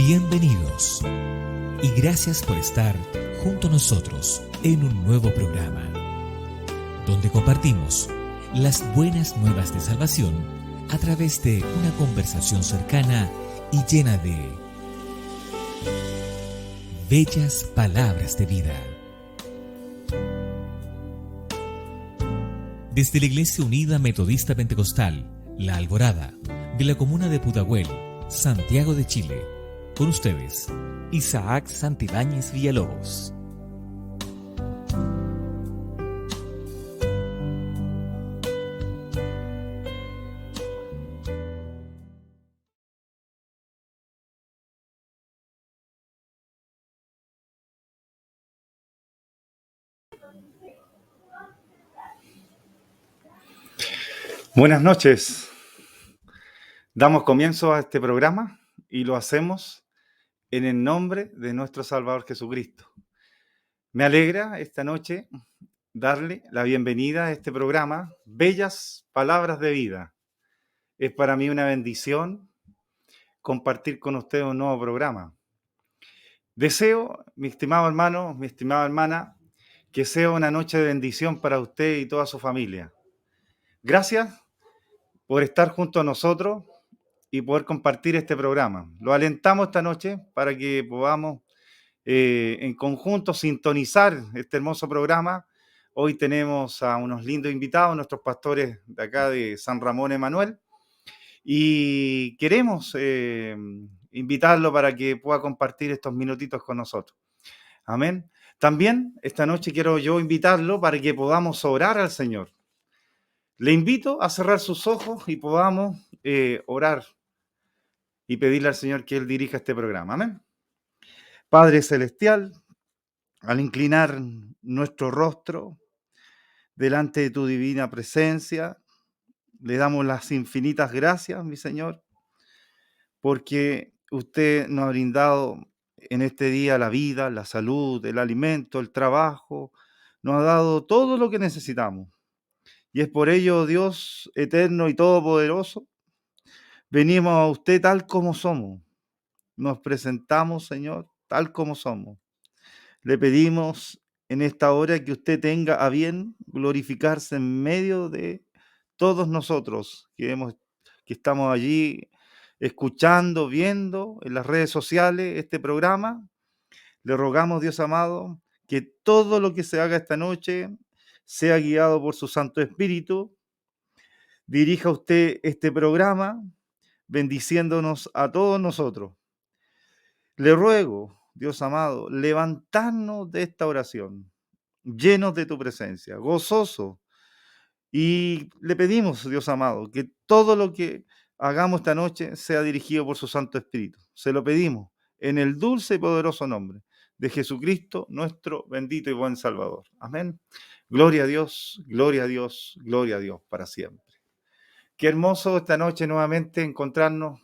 Bienvenidos y gracias por estar junto a nosotros en un nuevo programa, donde compartimos las buenas nuevas de salvación a través de una conversación cercana y llena de bellas palabras de vida. Desde la Iglesia Unida Metodista Pentecostal, La Alborada, de la comuna de Pudahuel, Santiago de Chile, con ustedes, Isaac Santibáñez Villalobos. Buenas noches. Damos comienzo a este programa y lo hacemos en el nombre de nuestro Salvador Jesucristo. Me alegra esta noche darle la bienvenida a este programa, Bellas Palabras de Vida. Es para mí una bendición compartir con ustedes un nuevo programa. Deseo, mi estimado hermano, mi estimada hermana, que sea una noche de bendición para usted y toda su familia. Gracias por estar junto a nosotros y poder compartir este programa. Lo alentamos esta noche para que podamos en conjunto sintonizar este hermoso programa. Hoy tenemos a unos lindos invitados, nuestros pastores de acá de San Ramón Emanuel, y queremos invitarlo para que pueda compartir estos minutitos con nosotros. Amén. También esta noche quiero yo invitarlo para que podamos orar al Señor. Le invito a cerrar sus ojos y podamos orar y pedirle al Señor que Él dirija este programa. Amén. Padre Celestial, al inclinar nuestro rostro delante de tu divina presencia, le damos las infinitas gracias, mi Señor, porque usted nos ha brindado en este día la vida, la salud, el alimento, el trabajo, nos ha dado todo lo que necesitamos. Y es por ello, Dios eterno y todopoderoso, venimos a usted tal como somos. Nos presentamos, Señor, tal como somos. Le pedimos en esta hora que usted tenga a bien glorificarse en medio de todos nosotros que estamos allí escuchando, viendo en las redes sociales este programa. Le rogamos, Dios amado, que todo lo que se haga esta noche sea guiado por su Santo Espíritu. Dirija usted este programa, bendiciéndonos a todos nosotros. Le ruego, Dios amado, levantarnos de esta oración, llenos de tu presencia, gozoso. Y le pedimos, Dios amado, que todo lo que hagamos esta noche sea dirigido por su Santo Espíritu. Se lo pedimos en el dulce y poderoso nombre de Jesucristo, nuestro bendito y buen Salvador. Amén. Gloria a Dios, gloria a Dios, gloria a Dios para siempre. Qué hermoso esta noche nuevamente encontrarnos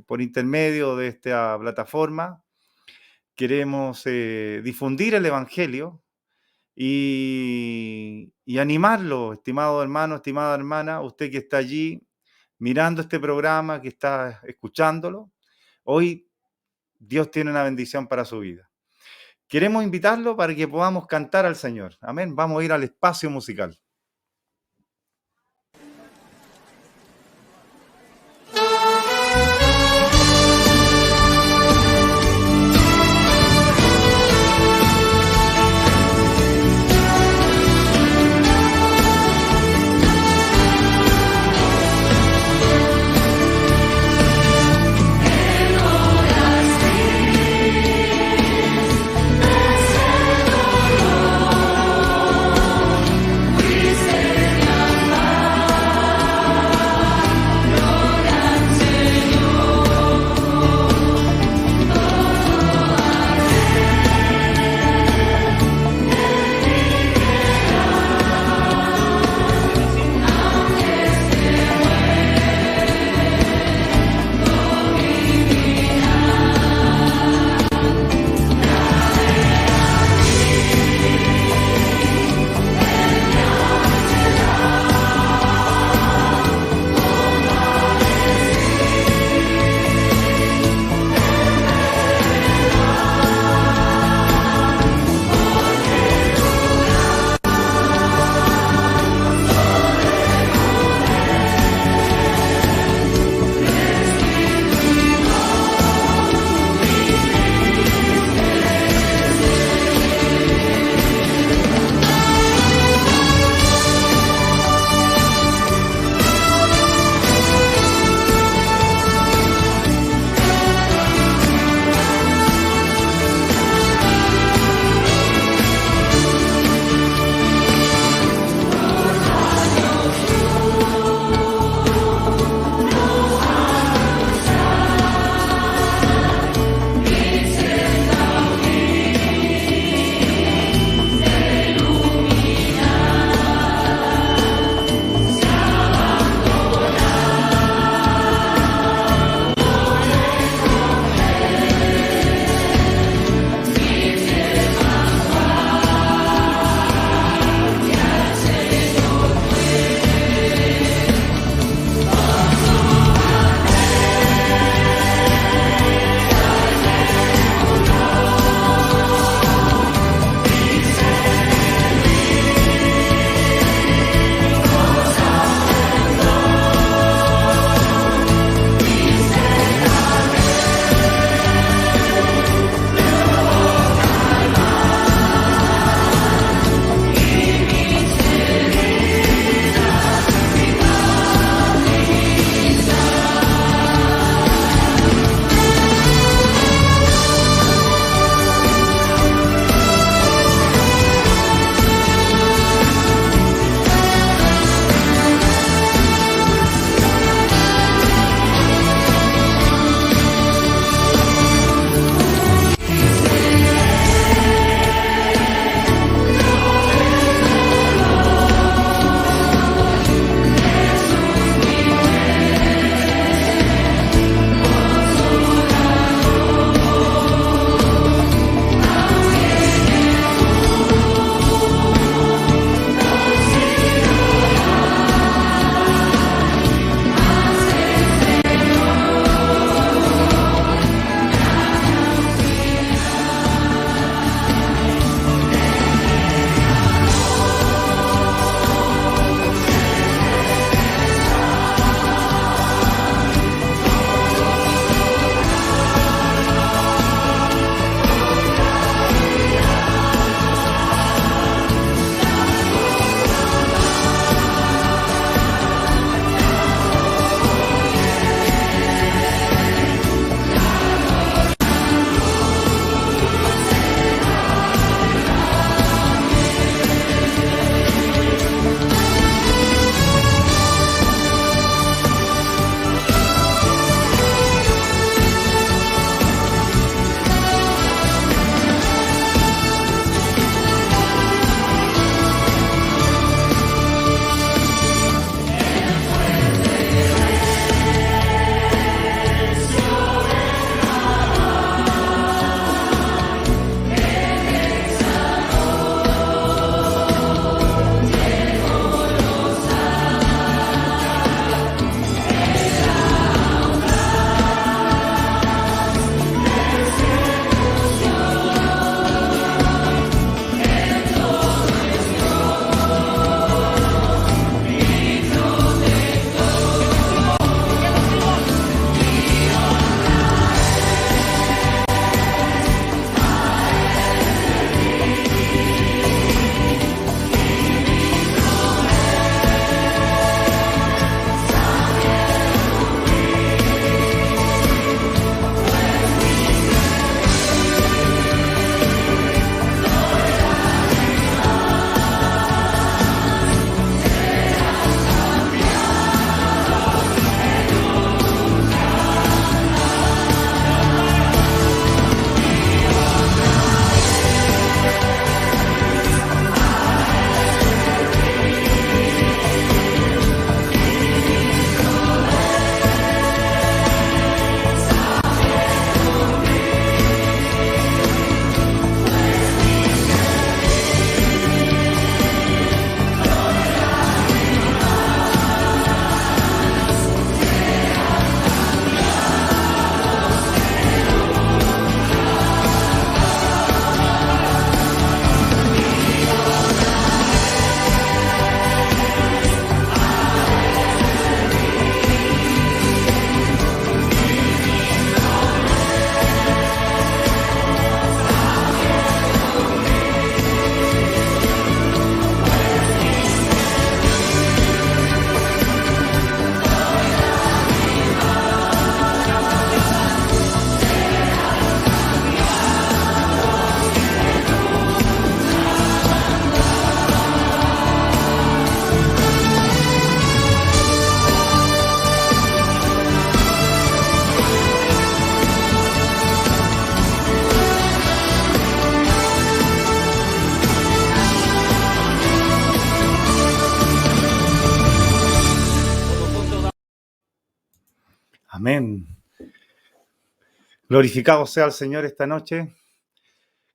por intermedio de esta plataforma. Queremos difundir el Evangelio y animarlo, estimado hermano, estimada hermana, usted que está allí mirando este programa, que está escuchándolo. Hoy Dios tiene una bendición para su vida. Queremos invitarlo para que podamos cantar al Señor. Amén. Vamos a ir al espacio musical. We Amén. Glorificado sea el Señor esta noche.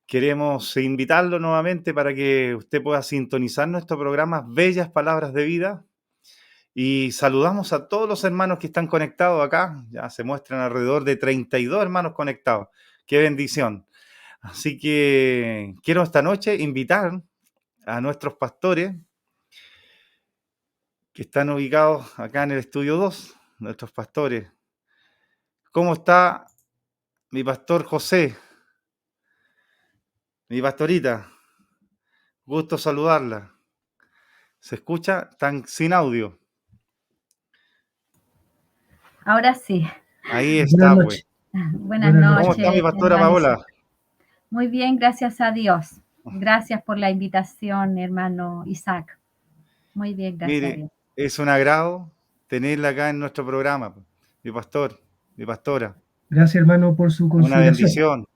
Queremos invitarlo nuevamente para que usted pueda sintonizar nuestro programa Bellas Palabras de Vida. Y saludamos a todos los hermanos que están conectados acá. Ya se muestran alrededor de 32 hermanos conectados. ¡Qué bendición! Así que quiero esta noche invitar a nuestros pastores que están ubicados acá en el estudio 2, nuestros pastores. ¿Cómo está mi pastor José? Mi pastorita, gusto saludarla. ¿Se escucha? Están sin audio. Ahora sí. Ahí está, pues. Buenas noches. ¿Cómo está mi pastora hermano Paola? Isaac. Muy bien, gracias a Dios. Gracias por la invitación, hermano Isaac. Muy bien, gracias a Mire, Dios. es un agrado tenerla acá en nuestro programa, mi pastor, mi pastora. Gracias, hermano, por su Una consideración.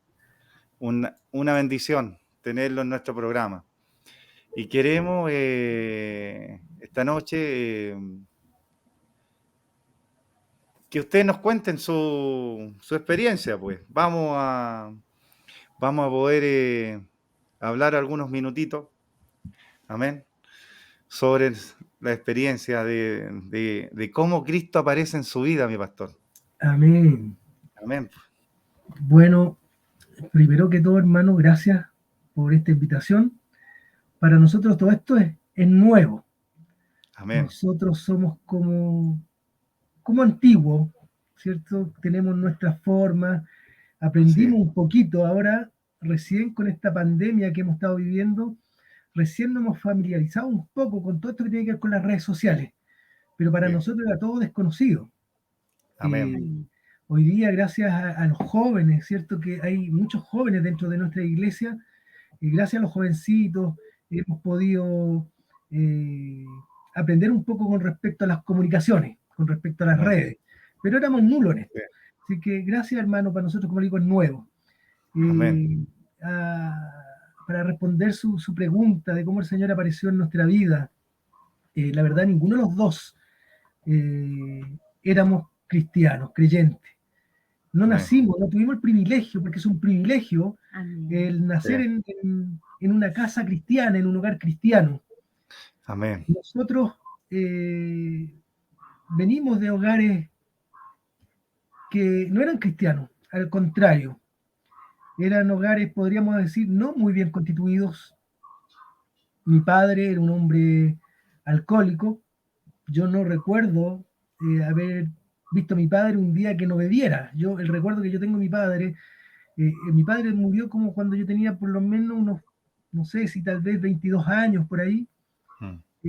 bendición, una bendición tenerlo en nuestro programa. Y queremos esta noche que ustedes nos cuenten su experiencia, pues. Vamos a poder hablar algunos minutitos, amén, sobre la experiencia de cómo Cristo aparece en su vida, mi pastor. Amén. Amén. Bueno, primero que todo, hermano, gracias por esta invitación. Para nosotros todo esto es nuevo. Amén. Nosotros somos como antiguos, ¿cierto? Tenemos nuestras formas, aprendimos un poquito. Ahora, recién con esta pandemia que hemos estado viviendo, recién nos hemos familiarizado un poco con todo esto que tiene que ver con las redes sociales. Pero para nosotros era todo desconocido. Amén. Hoy día, gracias a los jóvenes, ¿cierto? Que hay muchos jóvenes dentro de nuestra iglesia, y gracias a los jovencitos hemos podido aprender un poco con respecto a las comunicaciones, con respecto a las redes, pero éramos nulos en esto. Así que gracias, hermano, para nosotros, como digo, es nuevo. Para responder su pregunta de cómo el Señor apareció en nuestra vida, la verdad, ninguno de los dos éramos cristianos, creyentes. No nacimos, no tuvimos el privilegio, porque es un privilegio el nacer en una casa cristiana, en un hogar cristiano. Amén. Nosotros venimos de hogares que no eran cristianos, al contrario. Eran hogares, podríamos decir, no muy bien constituidos. Mi padre era un hombre alcohólico. Yo no recuerdo haber visto a mi padre un día que no bebiera. El recuerdo que yo tengo de mi padre murió como cuando yo tenía por lo menos unos, no sé si tal vez 22 años por ahí,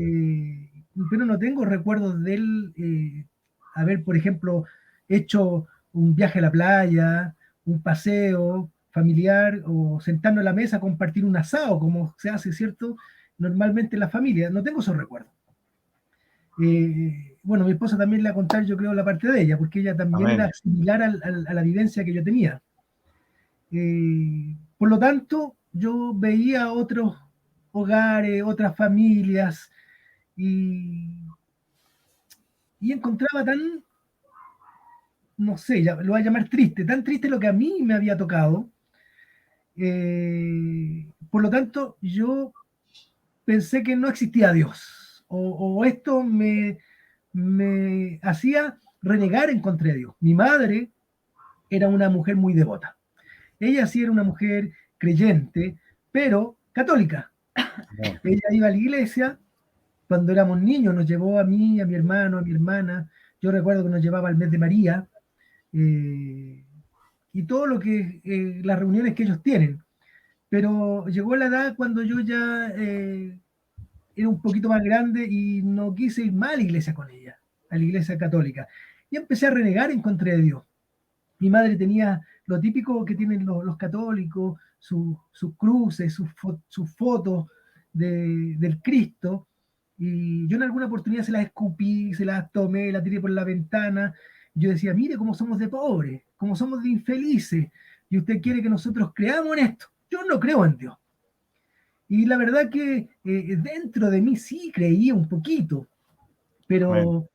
pero no tengo recuerdos de él haber, por ejemplo, hecho un viaje a la playa, un paseo familiar o sentarnos a la mesa a compartir un asado, como se hace, ¿cierto? Normalmente en la familia. No tengo esos recuerdos. Bueno, mi esposa también le va a contar, yo creo, la parte de ella, porque ella también era similar a la vivencia que yo tenía. Por lo tanto, yo veía otros hogares, otras familias, y encontraba tan, no sé, lo voy a llamar triste, tan triste lo que a mí me había tocado. Por lo tanto, yo pensé que no existía Dios, o esto me hacía renegar en contra de Dios. Mi madre era una mujer muy devota. Ella sí era una mujer creyente, pero católica. Ella iba a la iglesia. Cuando éramos niños nos llevó a mí, a mi hermano, a mi hermana. Yo recuerdo que nos llevaba al mes de María y todo lo que las reuniones que ellos tienen. Pero llegó la edad cuando yo ya era un poquito más grande y no quise ir más a la iglesia con ella, a la iglesia católica. Y empecé a renegar en contra de Dios. Mi madre tenía lo típico que tienen los católicos, sus cruces, sus fotos del Cristo, y yo en alguna oportunidad se las escupí, se las tomé, las tiré por la ventana. Yo decía, mire cómo somos de pobres, cómo somos de infelices, y usted quiere que nosotros creamos en esto. Yo no creo en Dios. Y la verdad que dentro de mí sí creía un poquito, pero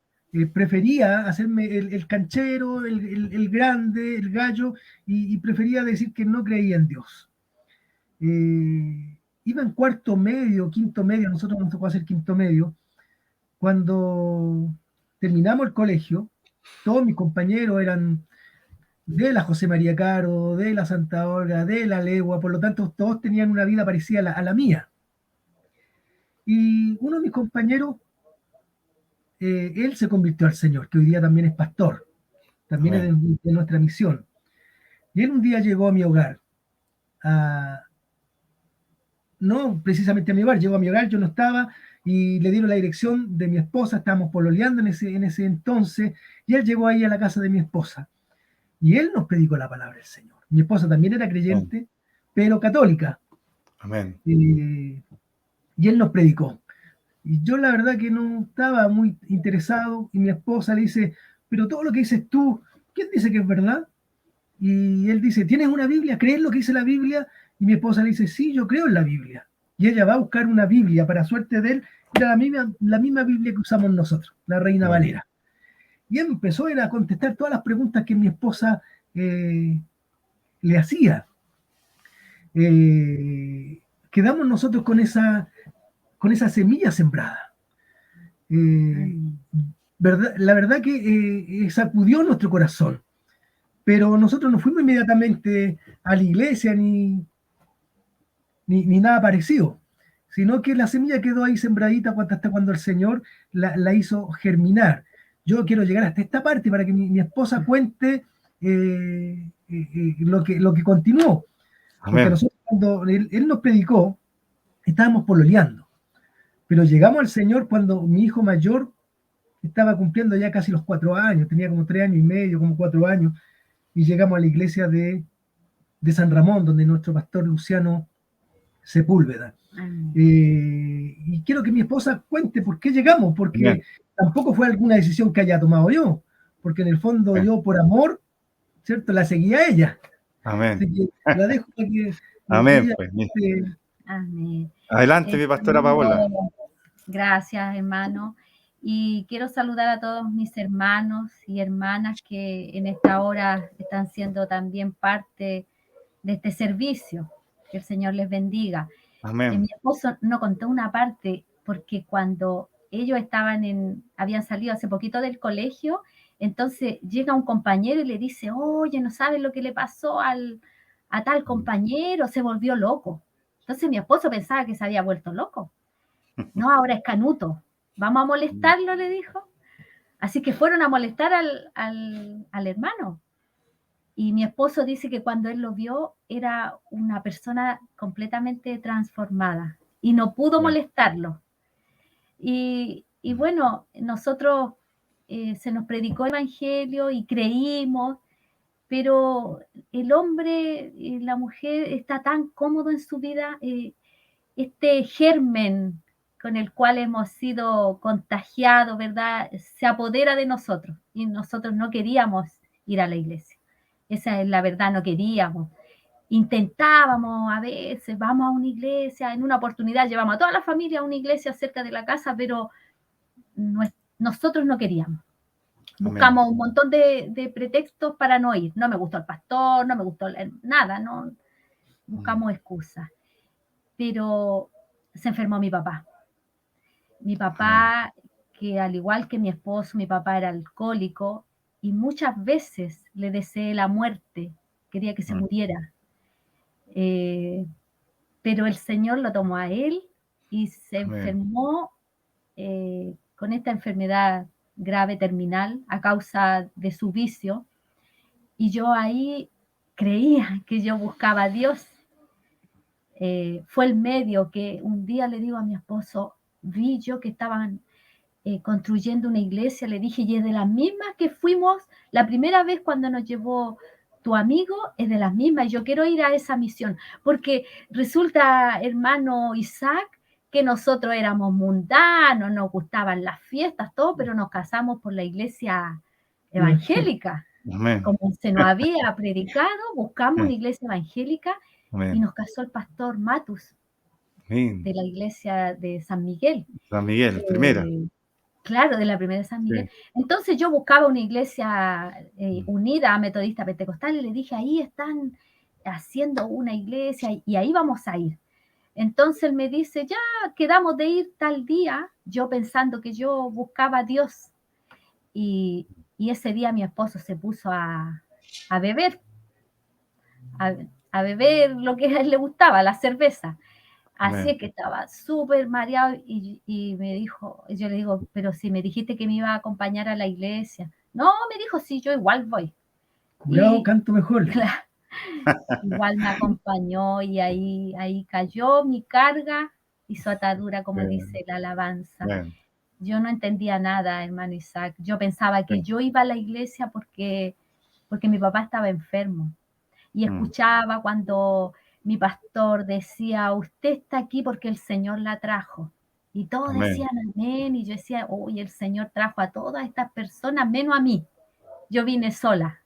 prefería hacerme el canchero, el grande, el gallo, y prefería decir que no creía en Dios. Iba en cuarto medio, quinto medio, a nosotros nos tocó hacer quinto medio, cuando terminamos el colegio, todos mis compañeros eran de la José María Caro, de la Santa Olga, de la Legua, por lo tanto todos tenían una vida parecida a la mía. Y uno de mis compañeros, él se convirtió al Señor, que hoy día también es pastor, también es de nuestra misión. Y él un día llegó a mi hogar, no precisamente a mi hogar, llegó a mi hogar, yo no estaba, y le dieron la dirección de mi esposa, estábamos pololeando en ese entonces, y él llegó ahí a la casa de mi esposa, y él nos predicó la palabra del Señor. Mi esposa también era creyente, pero católica. Amén. Y él nos predicó. Y yo la verdad que no estaba muy interesado, y mi esposa le dice, pero todo lo que dices tú, ¿quién dice que es verdad? Y él dice, ¿tienes una Biblia? ¿Crees lo que dice la Biblia? Y mi esposa le dice, sí, yo creo en la Biblia. Y ella va a buscar una Biblia, para suerte de él, era la misma Biblia que usamos nosotros, la Reina Valera. Y él empezó a contestar todas las preguntas que mi esposa le hacía. Quedamos nosotros con esa semilla sembrada. La verdad que sacudió nuestro corazón, pero nosotros no fuimos inmediatamente a la iglesia ni nada parecido, sino que la semilla quedó ahí sembradita hasta cuando el Señor la hizo germinar. Yo quiero llegar hasta esta parte para que mi esposa cuente lo que continuó. Amén. Porque nosotros, cuando él nos predicó, estábamos pololeando, pero llegamos al Señor cuando mi hijo mayor estaba cumpliendo ya casi los 4 años, tenía como 3 años y medio, como 4 años, y llegamos a la iglesia de San Ramón, donde nuestro pastor Luciano Sepúlveda. Y quiero que mi esposa cuente por qué llegamos, porque tampoco fue alguna decisión que haya tomado yo, porque en el fondo yo por amor, ¿cierto?, la seguía a ella. Amén. Así que la dejo para que Amén. ella, Pues, Amén. adelante, mi pastora Paola. Gracias, hermano. Y quiero saludar a todos mis hermanos y hermanas que en esta hora están siendo también parte de este servicio. Que el Señor les bendiga. Amén. Mi esposo no contó una parte, porque cuando ellos habían salido hace poquito del colegio, entonces llega un compañero y le dice, oye, ¿no sabes lo que le pasó a tal compañero? Se volvió loco. Entonces mi esposo pensaba que se había vuelto loco. No, ahora es canuto. Vamos a molestarlo, le dijo. Así que fueron a molestar al hermano. Y mi esposo dice que cuando él lo vio era una persona completamente transformada y no pudo molestarlo. Y bueno, nosotros se nos predicó el evangelio y creímos, pero el hombre y la mujer está tan cómodo en su vida, este germen con el cual hemos sido contagiados, ¿verdad? Se apodera de nosotros y nosotros no queríamos ir a la iglesia. Esa es la verdad, no queríamos. Intentábamos a veces, vamos a una iglesia, en una oportunidad llevamos a toda la familia a una iglesia cerca de la casa, pero nosotros no queríamos. Buscamos un montón de pretextos para no ir. No me gustó el pastor, no me gustó nada, no buscamos excusas. Pero se enfermó mi papá. Mi papá, que al igual que mi esposo, mi papá era alcohólico y muchas veces le deseé la muerte, quería que se muriera. Pero el Señor lo tomó a él y se enfermó con esta enfermedad grave terminal a causa de su vicio. Y yo ahí creía que yo buscaba a Dios. Fue el medio que un día le digo a mi esposo, vi yo que estaban construyendo una iglesia, le dije, y es de las mismas que fuimos la primera vez cuando nos llevó tu amigo, es de las mismas, y yo quiero ir a esa misión, porque resulta, hermano Isaac, que nosotros éramos mundanos, nos gustaban las fiestas, todo, pero nos casamos por la iglesia evangélica. Amén. Como se nos había predicado, buscamos una iglesia evangélica. Amén. Y nos casó el pastor Matus Amén. de la iglesia de San Miguel. San Miguel, primera. claro, de la primera de San Miguel. Sí. Entonces yo buscaba una iglesia unida, metodista, pentecostal, y le dije, ahí están haciendo una iglesia y ahí vamos a ir. Entonces él me dice, ya quedamos de ir tal día, yo pensando que yo buscaba a Dios. Y ese día mi esposo se puso a beber, a, a beber lo que a él le gustaba, la cerveza. Así Amén. es que estaba súper mareado y me dijo, yo le digo, pero si me dijiste que me iba a acompañar a la iglesia. No, me dijo, sí, yo igual voy. Curado Y canto mejor. claro, igual me acompañó y ahí cayó mi carga y su atadura, como Bien, dice la alabanza. bien, Yo no entendía nada, hermano Isaac. Yo pensaba que sí. yo iba a la iglesia porque mi papá estaba enfermo. Y Mm, escuchaba cuando mi pastor decía, usted está aquí porque el Señor la trajo. Y todos amén. decían amén. Y yo decía, uy, el Señor trajo a todas estas personas, menos a mí. Yo vine sola.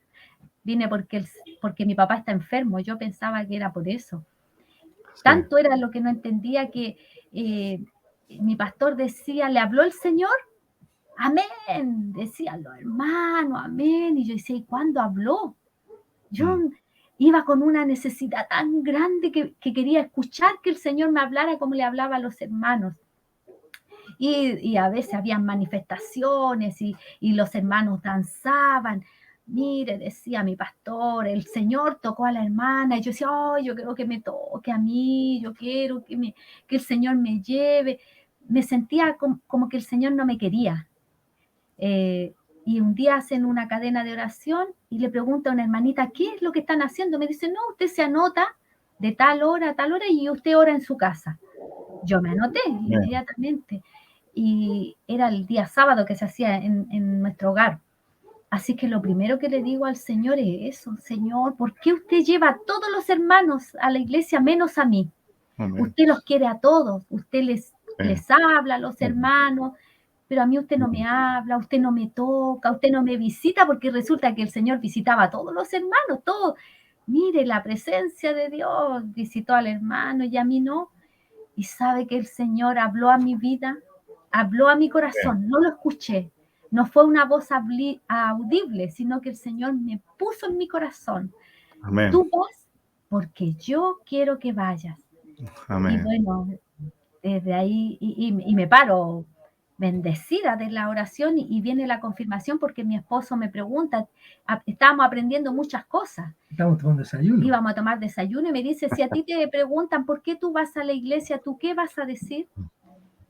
Vine porque mi papá está enfermo. Yo pensaba que era por eso. Sí, Tanto era lo que no entendía que mi pastor decía, ¿le habló el Señor? Amén, decían los hermanos, amén. Y yo decía, ¿y cuándo habló? Yo mm, iba con una necesidad tan grande que quería escuchar que el Señor me hablara como le hablaba a los hermanos. Y a veces habían manifestaciones y los hermanos danzaban. Mire, decía mi pastor, el Señor tocó a la hermana. Y yo decía, oh, yo quiero que me toque a mí, yo quiero que el Señor me lleve. Me sentía como que el Señor no me quería. Eh, y un día hacen una cadena de oración y le pregunta a una hermanita, ¿qué es lo que están haciendo? Me dice, no, usted se anota de tal hora a tal hora y usted ora en su casa. Yo me anoté bien, inmediatamente y era el día sábado que se hacía en nuestro hogar. Así que lo primero que le digo al Señor es eso, Señor, ¿por qué usted lleva a todos los hermanos a la iglesia menos a mí? amén. Usted los quiere a todos, usted Sí, les habla a los sí, hermanos, pero a mí usted no mm, me habla, usted no me toca, usted no me visita, porque resulta que el Señor visitaba a todos los hermanos, todos. Mire, la presencia de Dios visitó al hermano y a mí no. Y sabe que el Señor habló a mi vida, habló a mi bien, corazón, no lo escuché. No fue una voz audible, sino que el Señor me puso en mi corazón. amén, Tú vas porque yo quiero que vayas. Y amén. bueno, desde ahí, y me paro bendecida de la oración y viene la confirmación porque mi esposo me pregunta, estábamos aprendiendo muchas cosas, Estamos tomando desayuno. íbamos a tomar desayuno y me dice, si a ti te preguntan por qué tú vas a la iglesia, ¿tú qué vas a decir?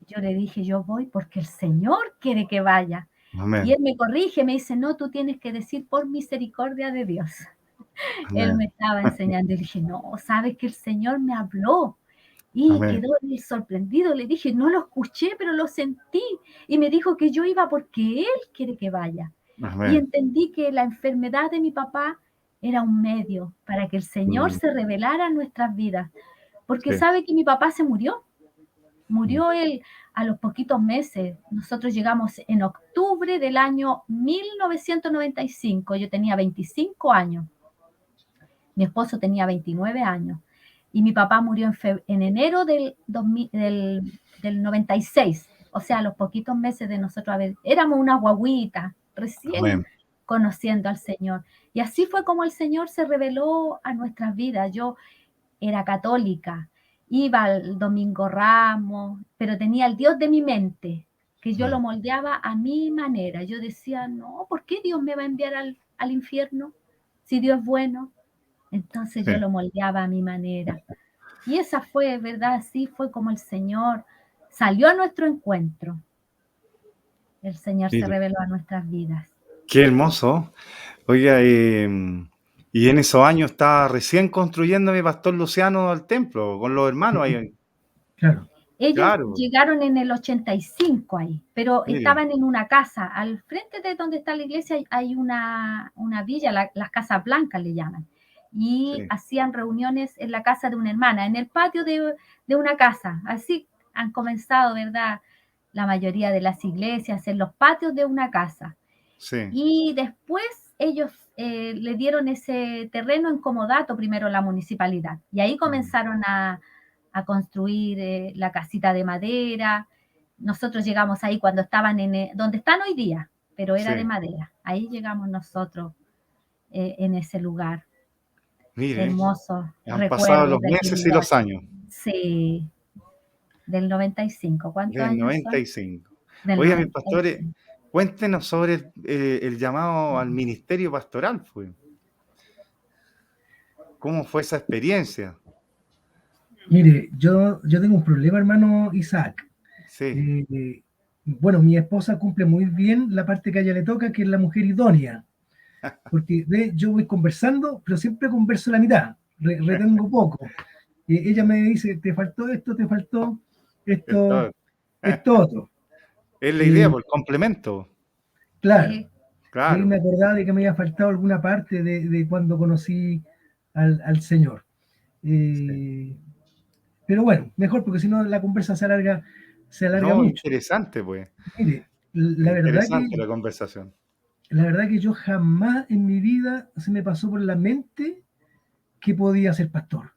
Yo le dije, yo voy porque el Señor quiere que vaya. Y Amén, él me corrige, me dice, no, tú tienes que decir por misericordia de Dios. Él me amén, estaba enseñando y le dije, no, sabes que el Señor me habló. Y amén, quedó él sorprendido, le dije, no lo escuché, pero lo sentí. Y me dijo que yo iba porque él quiere que vaya. Y amén. entendí que la enfermedad de mi papá era un medio para que el Señor Mm, se revelara en nuestras vidas. Porque sí, sabe que mi papá se murió. mm, Murió él a los poquitos meses. Nosotros llegamos en octubre del año 1995. Yo tenía 25 años. Mi esposo tenía 29 años y mi papá murió en enero del 96, o sea, a los poquitos meses de nosotros éramos una guaguita, recién amén. conociendo al Señor. Y así fue como el Señor se reveló a nuestras vidas. Yo era católica, iba al Domingo Ramos, pero tenía el Dios de mi mente, que yo lo Mm, moldeaba a mi manera. Yo decía, no, ¿por qué Dios me va a enviar al infierno si Dios es bueno? Entonces sí, yo lo moldeaba a mi manera. Y esa fue, ¿verdad? Así fue como el Señor salió a nuestro encuentro. El Señor se mire, reveló a nuestras vidas. qué hermoso. Oiga, y en esos años estaba recién construyendo mi pastor Luciano el templo, con los hermanos ahí. Claro. Ellos Claro, llegaron en el 85 ahí, pero mire, estaban en una casa. Al frente de donde está la iglesia hay una villa, las Casas Blancas le llaman. Y sí, hacían reuniones en la casa de una hermana, en el patio de una casa. Así han comenzado, ¿verdad? La mayoría de las iglesias, en los patios de una casa. sí, Y después ellos le dieron ese terreno en comodato primero la municipalidad. Y ahí mm, comenzaron a construir la casita de madera. nosotros llegamos ahí cuando estaban donde están hoy día, pero era Sí. de madera. Ahí llegamos nosotros en ese lugar. Mire, Hermosos han pasado recuerdos los de aquel meses y lugar. los años. Sí, del 95. ¿Cuántos Del años son? 95. Del Oiga, mis pastores, 95. cuéntenos sobre el llamado al ministerio pastoral, pues. ¿Cómo fue esa experiencia? Mire, yo tengo un problema, hermano Isaac. Sí, Bueno, mi esposa cumple muy bien la parte que a ella le toca, que es la mujer idónea. Porque yo voy conversando, pero siempre converso la mitad, retengo poco. Ella me dice, te faltó esto, esto esto otro. es la idea, Eh, por el complemento. claro, Sí, y ahí Claro, me acordaba de que me había faltado alguna parte de cuando conocí al Señor. sí. Pero bueno, mejor porque si no la conversa se alarga No, mucho. interesante, pues. Mire, Interesante la conversación. la verdad que yo jamás en mi vida se me pasó por la mente que podía ser pastor.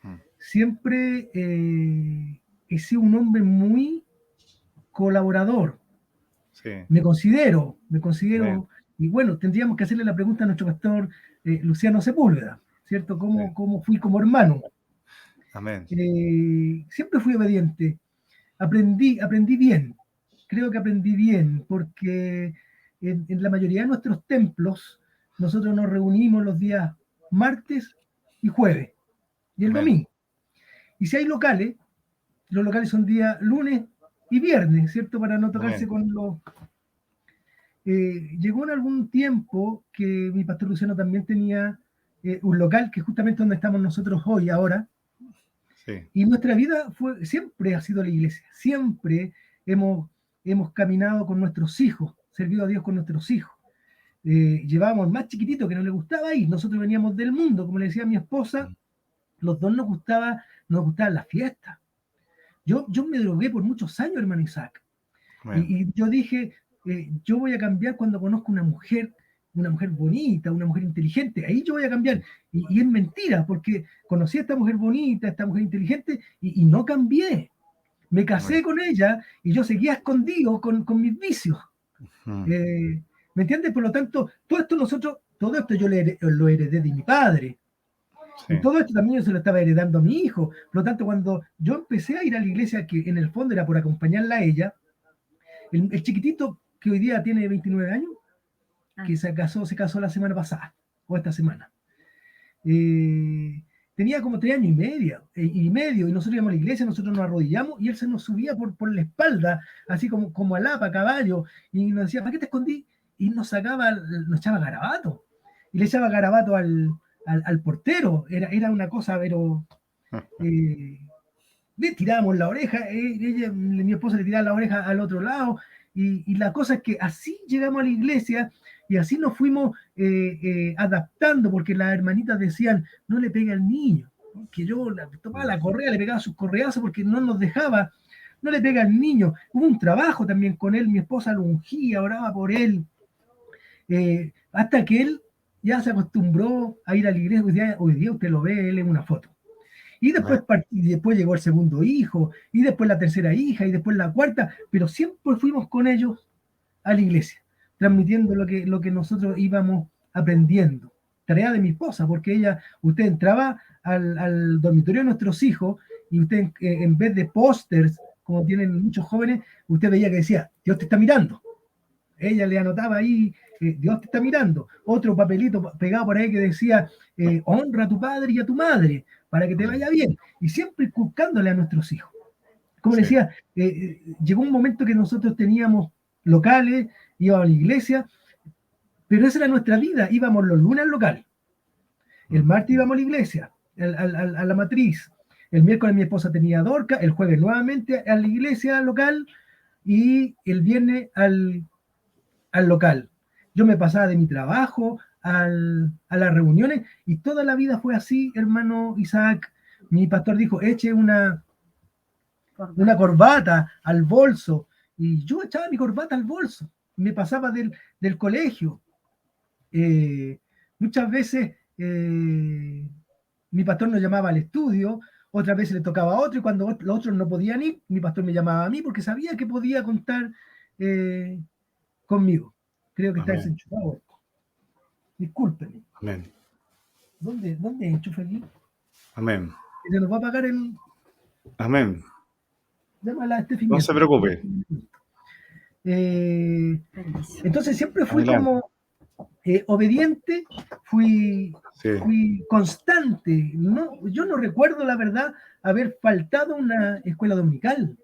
Mm, Siempre he sido un hombre muy colaborador. sí, Me amén. considero, y bueno, tendríamos que hacerle la pregunta a nuestro pastor Luciano Sepúlveda, ¿cierto? Sí, ¿Cómo fui como hermano? amén. Siempre fui obediente, aprendí bien, creo que aprendí bien, porque en la mayoría de nuestros templos nosotros nos reunimos los días martes y jueves, y el Amén. domingo. Y si hay locales, los locales son día lunes y viernes, ¿cierto? Para no tocarse Amén. con los... llegó en algún tiempo que mi pastor Luciano también tenía un local, que es justamente donde estamos nosotros hoy, ahora, Sí, y nuestra vida siempre ha sido la iglesia, siempre hemos caminado con nuestros hijos, servido a Dios con nuestros hijos. Llevábamos más chiquitito que no le gustaba ir, nosotros veníamos del mundo, como le decía a mi esposa, los dos nos gustaban las fiestas. Yo me drogué por muchos años, hermano Isaac. amén. Y yo dije, yo voy a cambiar cuando conozco una mujer bonita, una mujer inteligente, ahí yo voy a cambiar. Y es mentira, porque conocí a esta mujer bonita, a esta mujer inteligente, y no cambié. Me Amén. casé con ella y yo seguía escondido con mis vicios. Mm, ¿Me entiendes? Por lo tanto, todo esto yo lo heredé de mi padre. sí, Y todo esto también yo se lo estaba heredando a mi hijo. Por lo tanto, cuando yo empecé a ir a la iglesia, que en el fondo era por acompañarla a ella, el chiquitito que hoy día tiene 29 años, que se casó la semana pasada, o esta semana. Tenía como 3 años y medio, y nosotros íbamos a la iglesia, nosotros nos arrodillamos, y él se nos subía por la espalda, así como alapa, caballo, y nos decía, ¿para qué te escondí? Y nos echaba garabato, y le echaba garabato al portero, era una cosa, pero eh, le tirábamos la oreja, mi esposa le tiraba la oreja al otro lado, y la cosa es que así llegamos a la iglesia y así nos fuimos adaptando, porque las hermanitas decían, no le pegue al niño, que yo tomaba la correa, le pegaba sus correazos porque no nos dejaba, no le pega al niño. Hubo un trabajo también con él, mi esposa lo ungía, oraba por él, hasta que él ya se acostumbró a ir a la iglesia. Hoy día usted lo ve, él en una foto. amén. Y después llegó el segundo hijo, y después la tercera hija, y después la cuarta, pero siempre fuimos con ellos a la iglesia, Mm, transmitiendo lo que nosotros íbamos aprendiendo. Tarea de mi esposa, porque usted entraba al dormitorio de nuestros hijos, y usted en vez de pósters, como tienen muchos jóvenes, usted veía que decía, Dios te está mirando. Ella le anotaba ahí, Dios te está mirando. Otro papelito pegado por ahí que decía, honra a tu padre y a tu madre, para que te mm, vaya bien. Y siempre inculcándole a nuestros hijos. Como le sí, decía, llegó un momento que nosotros teníamos locales, íbamos a la iglesia, pero esa era nuestra vida. Íbamos los lunes al local, el mm, martes íbamos a la iglesia, a la matriz. El miércoles mi esposa tenía Dorca, el jueves nuevamente a la iglesia local, y el viernes al local. Yo me pasaba de mi trabajo a las reuniones, y toda la vida fue así, hermano Isaac. Mi pastor dijo, eche una corbata al bolso, y yo echaba mi corbata al bolso. Me pasaba del colegio. Muchas veces mi pastor nos llamaba al estudio, otras veces le tocaba a otro, y cuando los otros no podían ir, mi pastor me llamaba a mí porque sabía que podía contar conmigo. Creo que está Amén. desenchufado. Discúlpenme. Amén. ¿Dónde enchufa aquí? Amén. Se nos va a pagar el... Amén. Llámala a este No se preocupe. Entonces siempre fui Adelante. como obediente, fui Sí. constante. Yo no recuerdo, la verdad, haber faltado a una escuela dominical.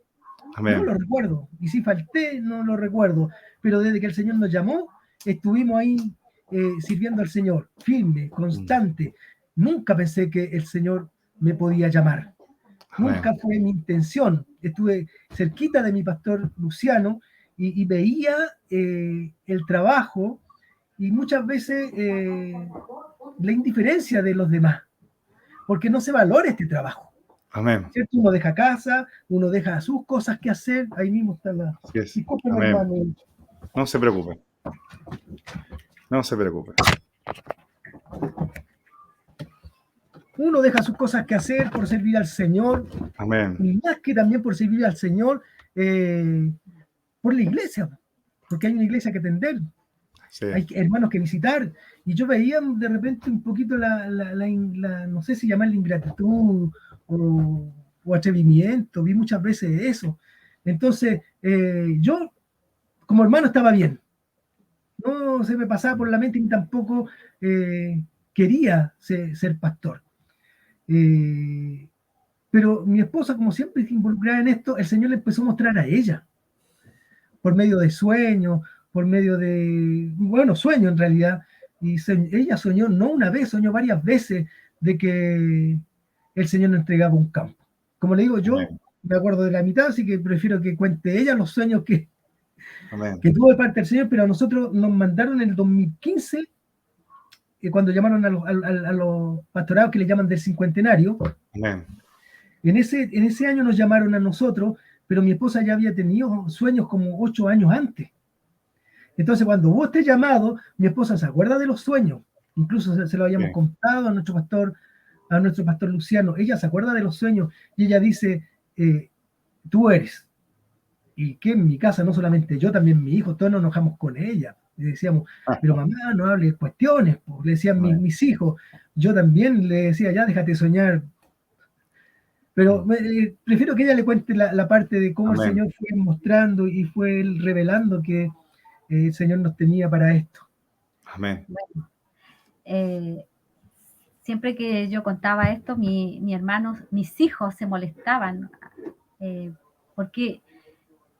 No Amén. lo recuerdo. Y si falté, no lo recuerdo. Pero desde que el Señor nos llamó, estuvimos ahí sirviendo al Señor, firme, constante. Nunca pensé que el Señor me podía llamar. Amén. Nunca fue mi intención. Estuve cerquita de mi pastor Luciano y veía el trabajo y muchas veces la indiferencia de los demás, porque no se valora este trabajo. Amén. ¿Cierto? Uno deja casa, uno deja sus cosas que hacer, ahí mismo está la... Así es. Disculpen, Amén. hermano. No se preocupe. No se preocupe. Uno deja sus cosas que hacer por servir al Señor, Amén. y más que también por servir al Señor, por la iglesia, porque hay una iglesia que atender, Sí. hay hermanos que visitar, y yo veía de repente un poquito no sé si llamarla ingratitud o atrevimiento, vi muchas veces eso. Entonces, yo como hermano estaba bien, no se me pasaba por la mente ni tampoco quería ser pastor. Pero mi esposa, como siempre involucrada en esto, el Señor le empezó a mostrar a ella, por medio de sueños, por medio de, bueno, sueños en realidad, y ella soñó no una vez, soñó varias veces de que el Señor nos entregaba un campo. Como le digo, yo Amén. me acuerdo de la mitad, así que prefiero que cuente ella los sueños que Amén. tuvo de parte del Señor, pero a nosotros nos mandaron en el 2015, cuando llamaron a los pastorados que le llaman del cincuentenario. Amén. En ese año nos llamaron a nosotros, pero mi esposa ya había tenido sueños como 8 años antes. Entonces, cuando hubo este llamado, mi esposa se acuerda de los sueños. Incluso se lo habíamos Sí. contado a nuestro pastor Luciano. Ella se acuerda de los sueños y ella dice, tú eres. Y que en mi casa, no solamente yo, también mi hijo, todos nos enojamos con ella. Le decíamos, pero mamá, no hables cuestiones. Pues, le decían mis hijos. Yo también le decía, ya déjate soñar. Pero prefiero que ella le cuente la parte de cómo Amén. el Señor fue mostrando y fue revelando que el Señor nos tenía para esto. Amén. Bueno, siempre que yo contaba esto, mi hermano, mis hijos se molestaban, porque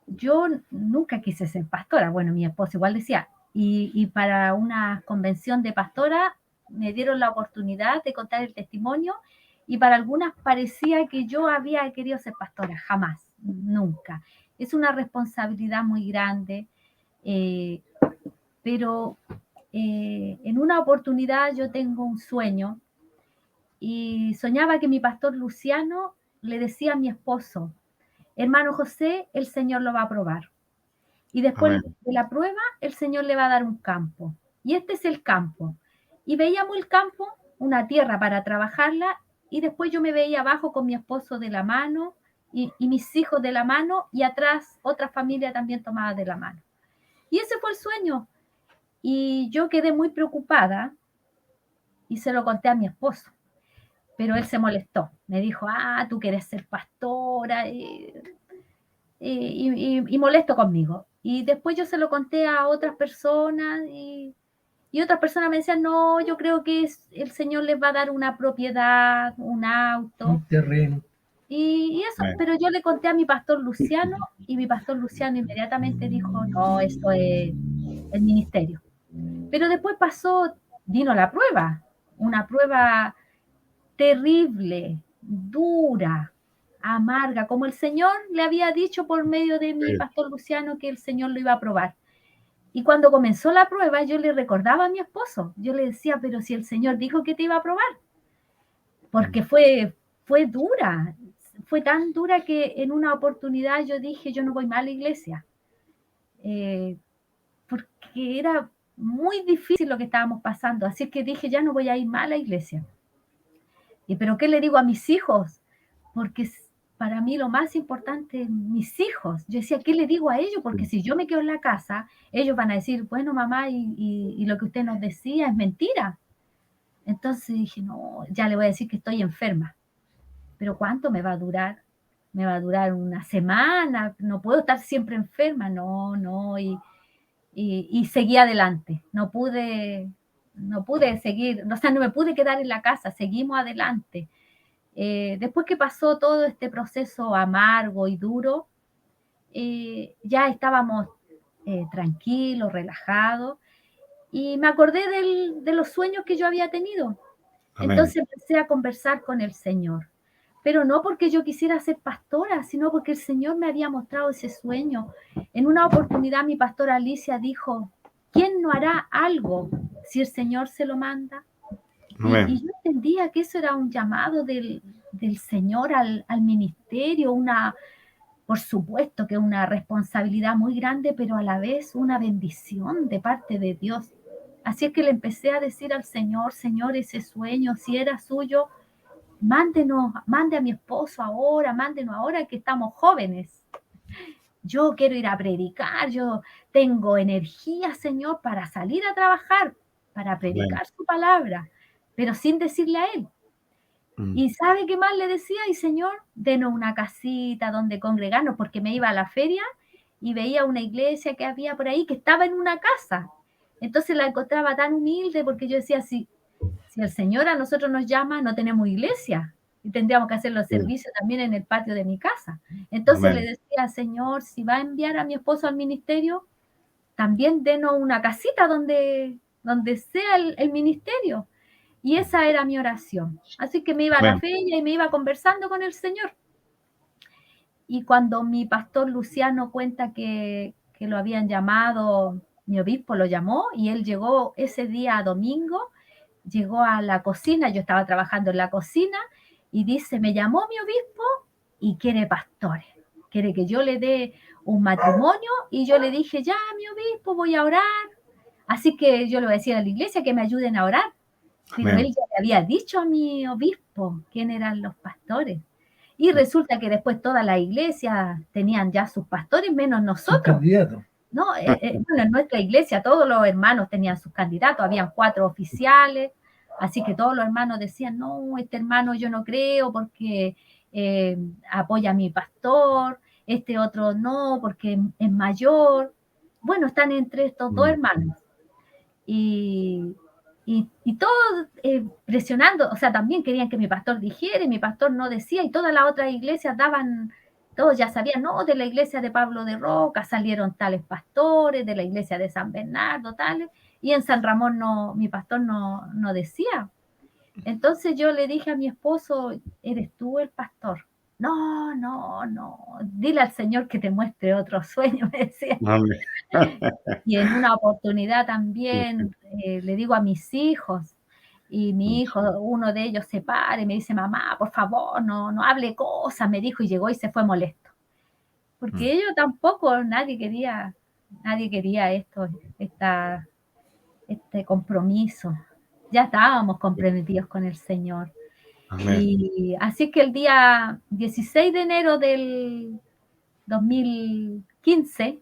yo nunca quise ser pastora. Bueno, mi esposo igual decía, y para una convención de pastora me dieron la oportunidad de contar el testimonio, y para algunas parecía que yo había querido ser pastora. Jamás, nunca. Es una responsabilidad muy grande, pero en una oportunidad yo tengo un sueño y soñaba que mi pastor Luciano le decía a mi esposo, hermano José, el Señor lo va a probar. Y después Amén. de la prueba, el Señor le va a dar un campo. Y este es el campo. Y veíamos el campo, una tierra para trabajarla, y después yo me veía abajo con mi esposo de la mano y mis hijos de la mano, y atrás otra familia también tomada de la mano. Y ese fue el sueño. Y yo quedé muy preocupada y se lo conté a mi esposo. Pero él se molestó. Me dijo, tú quieres ser pastora, y molesto conmigo. Y después yo se lo conté a otras personas y otras personas me decían, no, yo creo que el Señor les va a dar una propiedad, un auto. Un terreno. Y eso, Amén. pero yo le conté a mi pastor Luciano y mi pastor Luciano inmediatamente dijo, no, esto es el ministerio. Pero después vino la prueba, una prueba terrible, dura, amarga, como el Señor le había dicho por medio de mi pastor Luciano que el Señor lo iba a probar. Y cuando comenzó la prueba, yo le recordaba a mi esposo, yo le decía, pero si el Señor dijo que te iba a probar, porque fue dura, fue tan dura que en una oportunidad yo dije, yo no voy más a la iglesia, porque era muy difícil lo que estábamos pasando, así que dije, ya no voy a ir más a la iglesia. ¿Pero qué le digo a mis hijos? porque para mí lo más importante es mis hijos. Yo decía, ¿qué le digo a ellos? Porque si yo me quedo en la casa, ellos van a decir, bueno, mamá, y lo que usted nos decía es mentira. Entonces dije, no, ya le voy a decir que estoy enferma. Pero ¿cuánto me va a durar? ¿Me va a durar una semana? No puedo estar siempre enferma, no, y seguí adelante. No pude seguir, o sea, no me pude quedar en la casa, seguimos adelante. Después que pasó todo este proceso amargo y duro, ya estábamos tranquilos, relajados, y me acordé de los sueños que yo había tenido. Amén. Entonces empecé a conversar con el Señor, pero no porque yo quisiera ser pastora, sino porque el Señor me había mostrado ese sueño. En una oportunidad mi pastora Alicia dijo, ¿quién no hará algo si el Señor se lo manda? Amén. Y yo entendía que eso era un llamado del Señor al ministerio, por supuesto que una responsabilidad muy grande, pero a la vez una bendición de parte de Dios. Así es que le empecé a decir al Señor, Señor, ese sueño, si era suyo, mande a mi esposo ahora, mándenos ahora que estamos jóvenes. Yo quiero ir a predicar, yo tengo energía, Señor, para salir a trabajar, para predicar su palabra, pero sin decirle a Él. ¿Y sabe qué más le decía? Y Señor, denos una casita donde congregarnos, porque me iba a la feria y veía una iglesia que había por ahí que estaba en una casa. Entonces la encontraba tan humilde porque yo decía, si el Señor a nosotros nos llama, no tenemos iglesia y tendríamos que hacer los servicios también en el patio de mi casa. Entonces le decía, Señor, si va a enviar a mi esposo al ministerio, también denos una casita donde sea el ministerio. Y esa era mi oración. Así que me iba a la feria y me iba conversando con el Señor. Y cuando mi pastor Luciano cuenta que lo habían llamado, mi obispo lo llamó y él llegó ese día domingo, llegó a la cocina, yo estaba trabajando en la cocina y dice, me llamó mi obispo y quiere pastores, quiere que yo le dé un matrimonio y yo le dije, ya mi obispo, voy a orar. Así que yo le voy a decir a la iglesia que me ayuden a orar. Pero él ya le había dicho a mi obispo quién eran los pastores. Y resulta que después todas las iglesias tenían ya sus pastores, menos nosotros. ¿No? Bueno, en nuestra iglesia todos los hermanos tenían sus candidatos, habían 4 oficiales, así que todos los hermanos decían, no, este hermano yo no creo porque apoya a mi pastor, este otro no, porque es mayor. Bueno, están entre estos 2 hermanos. Y todos presionando, o sea, también querían que mi pastor dijera, y mi pastor no decía, y todas las otras iglesias daban, todos ya sabían, no, de la iglesia de Pablo de Roca salieron tales pastores, de la iglesia de San Bernardo, tales, y en San Ramón no, mi pastor no decía. Entonces yo le dije a mi esposo, ¿eres tú el pastor? No, dile al Señor que te muestre otro sueño, me decía. Y en una oportunidad también le digo a mis hijos, y mi hijo, uno de ellos se para y me dice, mamá, por favor, no hable cosas, me dijo, y llegó y se fue molesto. Porque ellos tampoco, nadie quería esto, este compromiso. Ya estábamos comprometidos con el Señor. Amén. Y así que el día 16 de enero del 2015,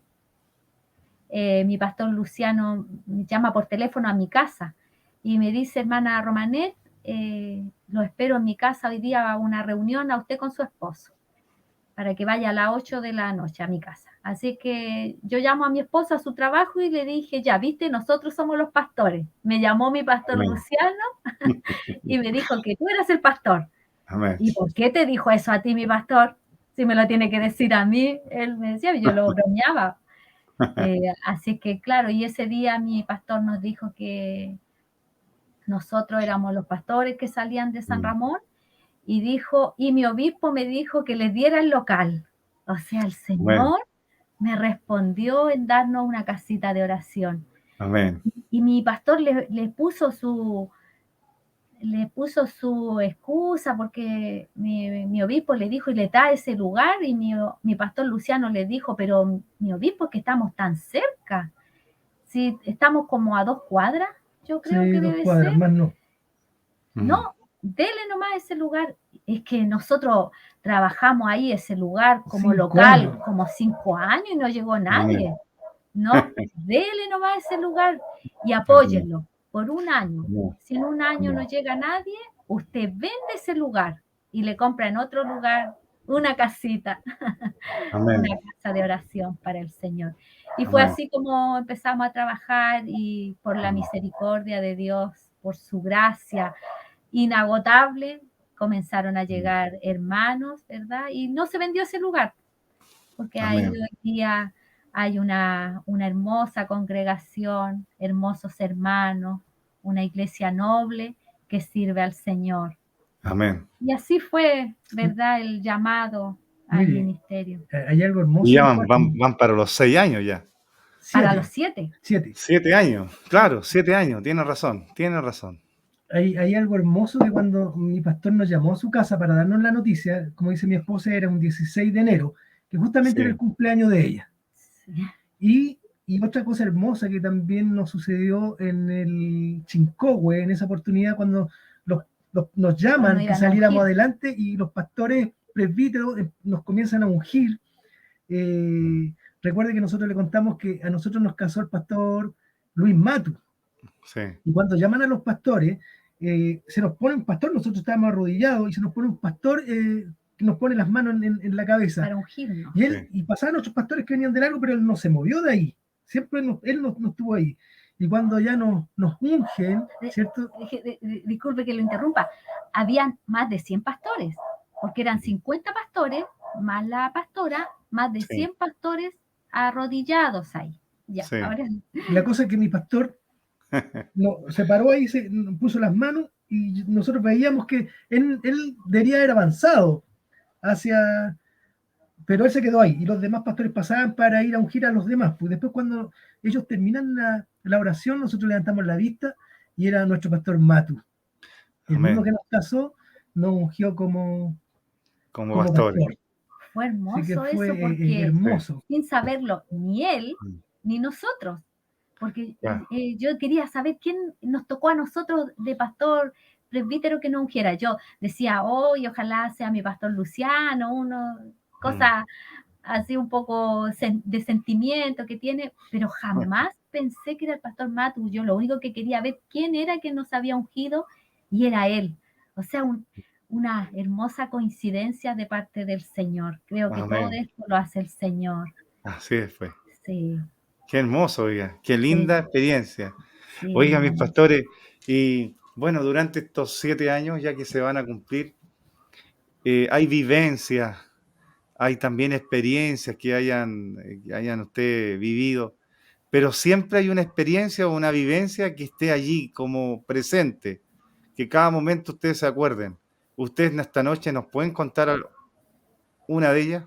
mi pastor Luciano me llama por teléfono a mi casa y me dice, hermana Romanet, lo espero en mi casa hoy día a una reunión a usted con su esposo, para que vaya a las 8 de la noche a mi casa. Así que yo llamo a mi esposo a su trabajo y le dije, ya, viste, nosotros somos los pastores. Me llamó mi pastor Amén. Luciano y me dijo que tú eras el pastor. Amén. ¿Y por qué te dijo eso a ti, mi pastor? Si me lo tiene que decir a mí, él me decía, yo lo bromeaba. Así que, claro, y ese día mi pastor nos dijo que nosotros éramos los pastores que salían de San Ramón, y mi obispo me dijo que les diera el local. O sea, el Señor me respondió en darnos una casita de oración. Amén. Y mi pastor le puso su excusa porque mi obispo le dijo y le da ese lugar, y mi pastor Luciano le dijo, pero mi obispo es que estamos tan cerca, si estamos como a 2 cuadras, yo creo que 2 debe cuadras, ser. más no. No, dele nomás ese lugar. Es que nosotros trabajamos ahí ese lugar como 5 local, años. como 5 años y no llegó nadie. No, dele nomás ese lugar y apóyenlo por un año. Si en un año no llega nadie, usted vende ese lugar y le compra en otro lugar una casita, Amén. una casa de oración para el Señor. Y fue Amén. así como empezamos a trabajar y por la misericordia de Dios, por su gracia inagotable, comenzaron a llegar hermanos, ¿verdad? Y no se vendió ese lugar, porque ahí Amén. hoy día hay una hermosa congregación, hermosos hermanos, una iglesia noble que sirve al Señor. Amén. Y así fue, ¿verdad?, el llamado al Mire, ministerio. hay algo hermoso. Y ya van para los 6 años ya. Para los 7. 7. 7 años, claro, 7 años, tiene razón, tiene razón. Hay algo hermoso que cuando mi pastor nos llamó a su casa para darnos la noticia, como dice mi esposa, era un 16 de enero, que justamente Sí. era el cumpleaños de ella. Sí. Y otra cosa hermosa que también nos sucedió en el Chincohue, en esa oportunidad, cuando nos llaman Cuando que iban a saliéramos ungir. adelante y los pastores presbíteros nos comienzan a ungir. Recuerde que nosotros le contamos que a nosotros nos casó el pastor Luis Matu. Sí. Y cuando llaman a los pastores, se nos pone un pastor, nosotros estábamos arrodillados, y se nos pone un pastor que nos pone las manos en la cabeza. Para ungirnos. Y pasaban otros pastores que venían de largo, pero él no se movió de ahí. Siempre él no estuvo ahí. Y cuando ya nos ungen, ¿cierto? Disculpe que lo interrumpa. Habían más de 100 pastores, porque eran 50 pastores, más la pastora, más de 100 pastores arrodillados ahí. Ya, Sí. ahora La cosa es que mi pastor se paró ahí, se puso las manos, y nosotros veíamos que él debería haber avanzado hacia... Pero él se quedó ahí, y los demás pastores pasaban para ir a ungir a los demás. Pues después, cuando ellos terminan la oración, nosotros levantamos la vista y era nuestro pastor Matu. El Amén. mismo que nos casó, nos ungió como pastor. fue hermoso. Así que fue eso, porque hermoso. sin saberlo ni él ni nosotros, porque Claro. yo quería saber quién nos tocó a nosotros de pastor presbítero que nos ungiera. Yo decía, ojalá sea mi pastor Luciano, cosa así un poco de sentimiento que tiene, pero jamás pensé que era el pastor Matu. Yo lo único que quería ver quién era que nos había ungido, y era él. O sea, una hermosa coincidencia de parte del Señor. Creo que todo esto lo hace el Señor. Así fue. Sí. Qué hermoso, oiga, qué linda experiencia. Sí, Oiga, mis pastores, y bueno, durante estos 7 años, ya que se van a cumplir, hay vivencias, hay también experiencias que hayan ustedes vivido, pero siempre hay una experiencia o una vivencia que esté allí como presente, que cada momento ustedes se acuerden. ¿Ustedes esta noche nos pueden contar una de ellas?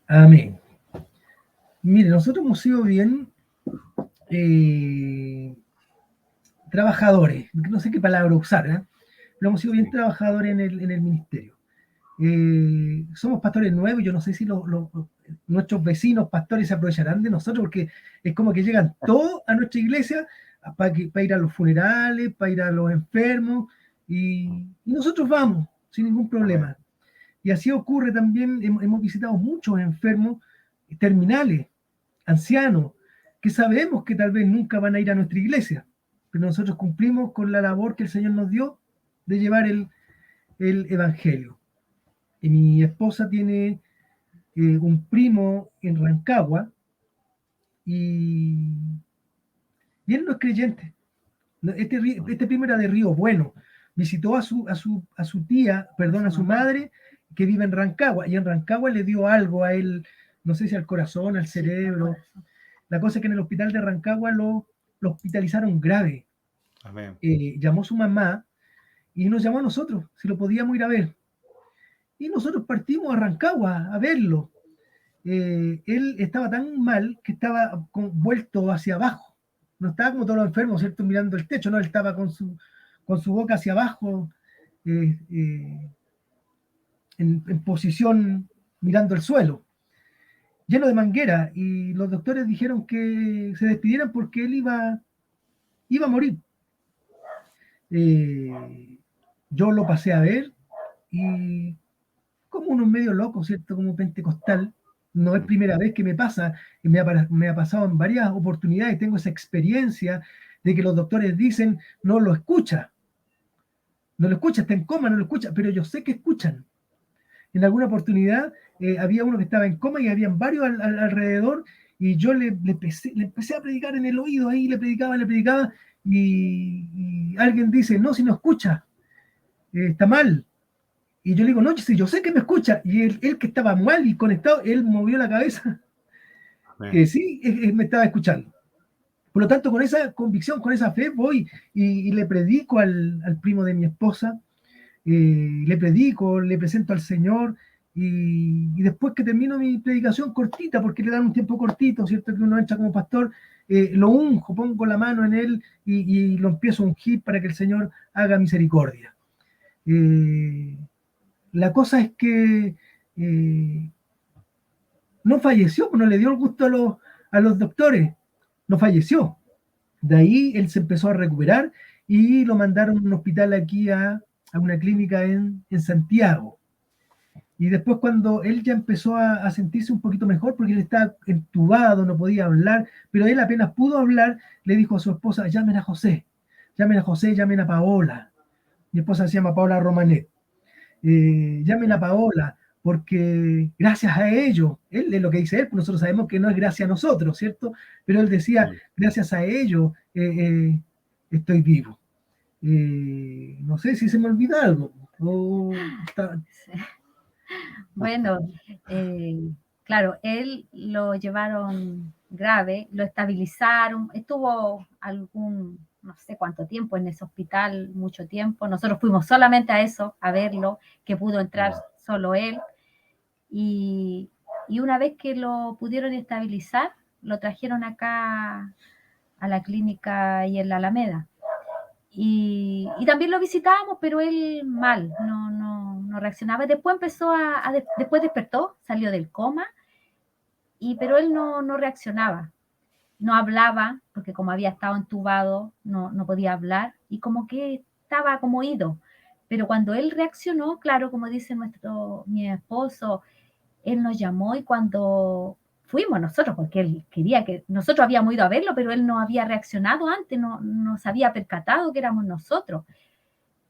Amén. Mire, nosotros hemos sido bien trabajadores, no sé qué palabra usar, pero hemos sido bien trabajadores en el ministerio. Somos pastores nuevos, yo no sé si nuestros vecinos pastores se aprovecharán de nosotros, porque es como que llegan todos a nuestra iglesia para ir a los funerales, para ir a los enfermos, y nosotros vamos sin ningún problema. Y así ocurre también, hemos visitado muchos enfermos terminales, ancianos, que sabemos que tal vez nunca van a ir a nuestra iglesia, pero nosotros cumplimos con la labor que el Señor nos dio de llevar el evangelio. Y mi esposa tiene un primo en Rancagua, y él no es creyente. Este primo era de Río Bueno. Visitó a su tía, a su madre, que vive en Rancagua, y en Rancagua le dio algo a él, no sé si al corazón, al cerebro. La cosa es que en el hospital de Rancagua lo hospitalizaron grave. Amén. Llamó su mamá y nos llamó a nosotros si lo podíamos ir a ver. Y nosotros partimos a Rancagua a verlo. Él estaba tan mal que estaba vuelto hacia abajo. No estaba como todos los enfermos, ¿cierto?, mirando el techo, no, él estaba con su boca hacia abajo, en posición mirando el suelo, lleno de manguera, y los doctores dijeron que se despidieran porque él iba a morir. Yo lo pasé a ver, y como uno medio loco, ¿cierto? Como pentecostal. No es primera vez que me pasa, me ha pasado en varias oportunidades, tengo esa experiencia de que los doctores dicen, no lo escucha, está en coma, no lo escucha, pero yo sé que escuchan. En alguna oportunidad había uno que estaba en coma y habían varios alrededor, y yo le empecé a predicar en el oído, ahí le predicaba, y alguien dice, no, si no escucha, está mal. Y yo le digo, no, si yo sé que me escucha. Y él que estaba mal y conectado, él movió la cabeza, que sí, me estaba escuchando. Por lo tanto, con esa convicción, con esa fe, voy y le predico al primo de mi esposa, le predico, le presento al Señor, y después que termino mi predicación cortita, porque le dan un tiempo cortito, ¿cierto? Que uno entra como pastor, lo unjo, pongo la mano en él y lo empiezo a ungir para que el Señor haga misericordia. La cosa es que no falleció, no le dio el gusto a los doctores, no falleció. De ahí él se empezó a recuperar y lo mandaron a un hospital aquí a una clínica en Santiago. Y después cuando él ya empezó a sentirse un poquito mejor, porque él estaba entubado, no podía hablar, pero él apenas pudo hablar, le dijo a su esposa, llamen a José, llamen a Paola. Mi esposa se llama Paola Romanet. Llamen a Paola, porque gracias a ellos, él es lo que dice él, pues nosotros sabemos que no es gracias a nosotros, ¿cierto? Pero él decía, gracias a ellos estoy vivo. No sé si se me olvida algo. Bueno, claro, él lo llevaron grave, lo estabilizaron, estuvo no sé cuánto tiempo en ese hospital, mucho tiempo. Nosotros fuimos solamente a eso, a verlo, que pudo entrar solo él. Y una vez que lo pudieron estabilizar, lo trajeron acá a la clínica y en la Alameda. Y también lo visitábamos, pero él mal, no reaccionaba. Después empezó después despertó, salió del coma, pero él no reaccionaba, no hablaba, porque como había estado entubado, no podía hablar, y como que estaba como ido. Pero cuando él reaccionó, claro, como dice mi esposo, él nos llamó, y cuando fuimos nosotros, porque él quería que nosotros habíamos ido a verlo, pero él no había reaccionado antes, no se había percatado que éramos nosotros.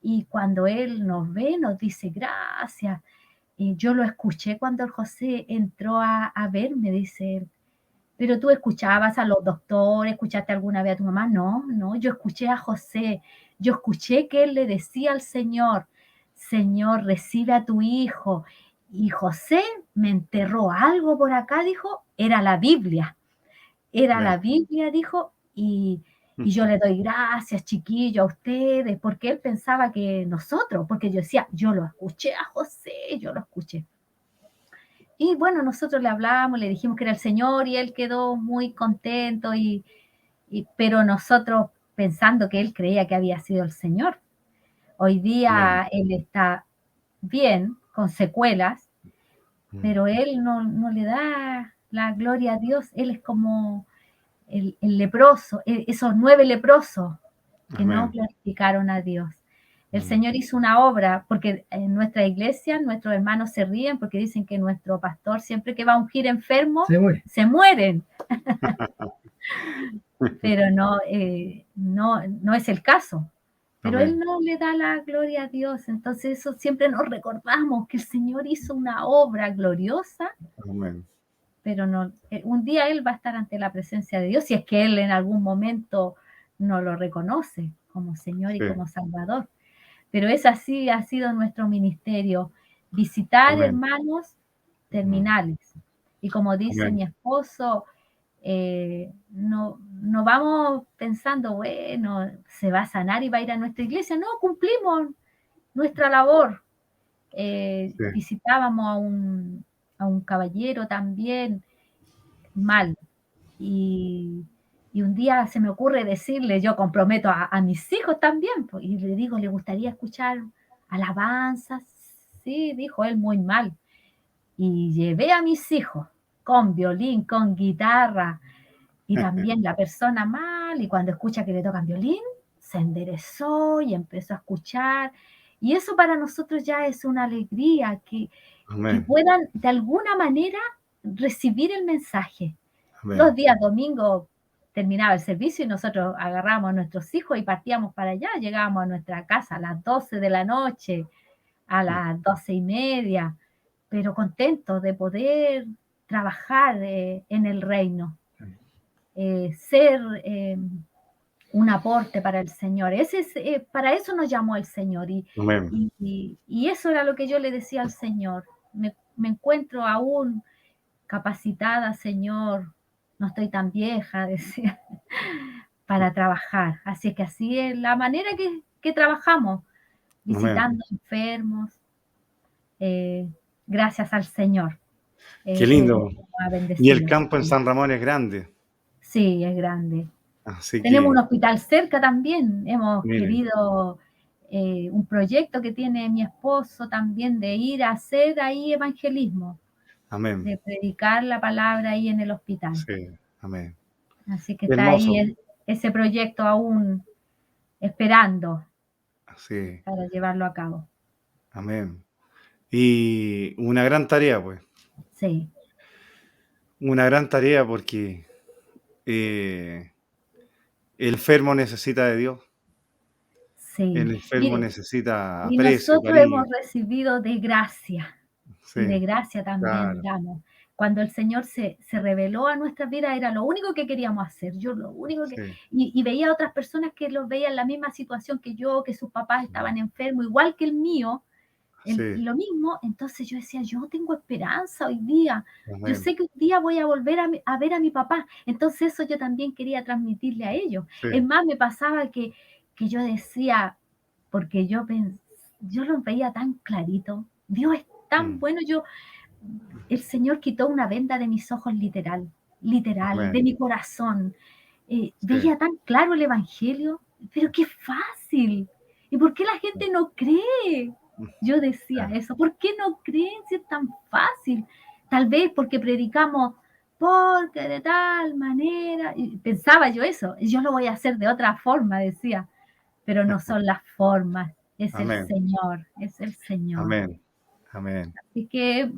Y cuando él nos ve, nos dice gracias. Y yo lo escuché cuando el José entró a verme, dice él. Pero tú escuchabas a los doctores, escuchaste alguna vez a tu mamá. No, yo escuché a José. Yo escuché que él le decía al Señor, Señor, recibe a tu hijo. Y José me enterró algo por acá, dijo, era la Biblia. Era la Biblia, dijo, y yo le doy gracias, chiquillo, a ustedes, porque él pensaba que nosotros, porque yo decía, yo lo escuché a José, yo lo escuché. Y bueno, nosotros le hablamos, le dijimos que era el Señor, y él quedó muy contento, pero nosotros pensando que él creía que había sido el Señor. Hoy día él está bien, con secuelas, pero él no le da la gloria a Dios. Él es como el leproso, esos 9 leprosos que no glorificaron a Dios. El Señor hizo una obra, porque en nuestra iglesia nuestros hermanos se ríen porque dicen que nuestro pastor siempre que va a ungir enfermos se mueren. Pero no es el caso. Pero él no le da la gloria a Dios. Entonces eso siempre nos recordamos, que el Señor hizo una obra gloriosa. Amén. Pero un día él va a estar ante la presencia de Dios, si es que él en algún momento no lo reconoce como Señor y como Salvador. Pero es así, ha sido nuestro ministerio, visitar hermanos terminales. Y como dice mi esposo, no vamos pensando, bueno, se va a sanar y va a ir a nuestra iglesia. No, cumplimos nuestra labor. Visitábamos a un caballero también mal, y un día se me ocurre decirle, yo comprometo a mis hijos también, pues, y le digo, ¿le gustaría escuchar alabanzas? Sí, dijo él, muy mal. Y llevé a mis hijos con violín, con guitarra, y también la persona mal, y cuando escucha que le tocan violín, se enderezó y empezó a escuchar, Y eso para nosotros ya es una alegría, que Amén. puedan de alguna manera recibir el mensaje. Amén. Los días domingos terminaba el servicio y nosotros agarrábamos a nuestros hijos y partíamos para allá. Llegábamos a nuestra casa a las 12 de la noche, a las 12:30, pero contentos de poder trabajar en el reino, ser un aporte para el Señor. Para eso nos llamó el Señor. Amén. Y eso era lo que yo le decía al Señor. Me encuentro aún capacitada, Señor, no estoy tan vieja, decía, para trabajar. Así que así es la manera que trabajamos, visitando enfermos, gracias al Señor. Qué lindo. Y el campo en Sí. San Ramón es grande. Sí, es grande. Así Tenemos que, un hospital cerca también. Hemos miren, querido un proyecto que tiene mi esposo también de ir a hacer ahí evangelismo, amén. de predicar la palabra ahí en el hospital. Sí, amén. Así que Qué está hermoso. ahí ese proyecto aún esperando Sí, para llevarlo a cabo. amén. Y una gran tarea, pues. Sí, Una gran tarea porque el enfermo necesita de Dios. sí. El enfermo Mire, necesita y aprecio, nosotros cariño. hemos recibido de gracia, y de Sí, gracia también claro. damos. Cuando el Señor se reveló a nuestras vidas, era lo único que queríamos hacer. Yo lo único que... Sí, Y veía a otras personas que los veían en la misma situación que yo, que sus papás estaban enfermos, igual que el mío, sí, lo mismo. Entonces yo decía, yo tengo esperanza hoy día. Yo amén. sé que un día voy a volver a ver a mi papá. Entonces eso yo también quería transmitirle a ellos. Sí, Es más, me pasaba que yo decía, porque yo los veía tan clarito. Dios es tan mm, bueno. El Señor quitó una venda de mis ojos literal, de amén. mi corazón. Sí, Veía tan claro el Evangelio, pero qué fácil. ¿Y por qué la gente no cree? Yo decía claro. eso, ¿por qué no creen si es tan fácil? Tal vez porque predicamos, porque de tal manera, y pensaba yo eso, yo lo voy a hacer de otra forma, decía, pero no son las formas, es el Amén, Señor, es el Señor. amén, amén. Así que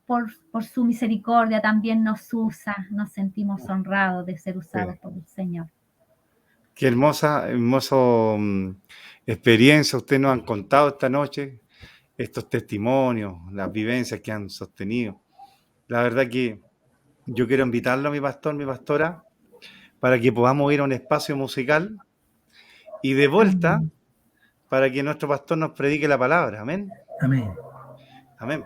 por su misericordia también nos usa, nos sentimos honrados de ser usados Sí. por el Señor. Qué hermosa experiencia ustedes nos han contado esta noche, estos testimonios, las vivencias que han sostenido. La verdad que yo quiero invitarlo a mi pastor, mi pastora, para que podamos ir a un espacio musical y de vuelta Amén. para que nuestro pastor nos predique la palabra. Amén. Amén. Amén.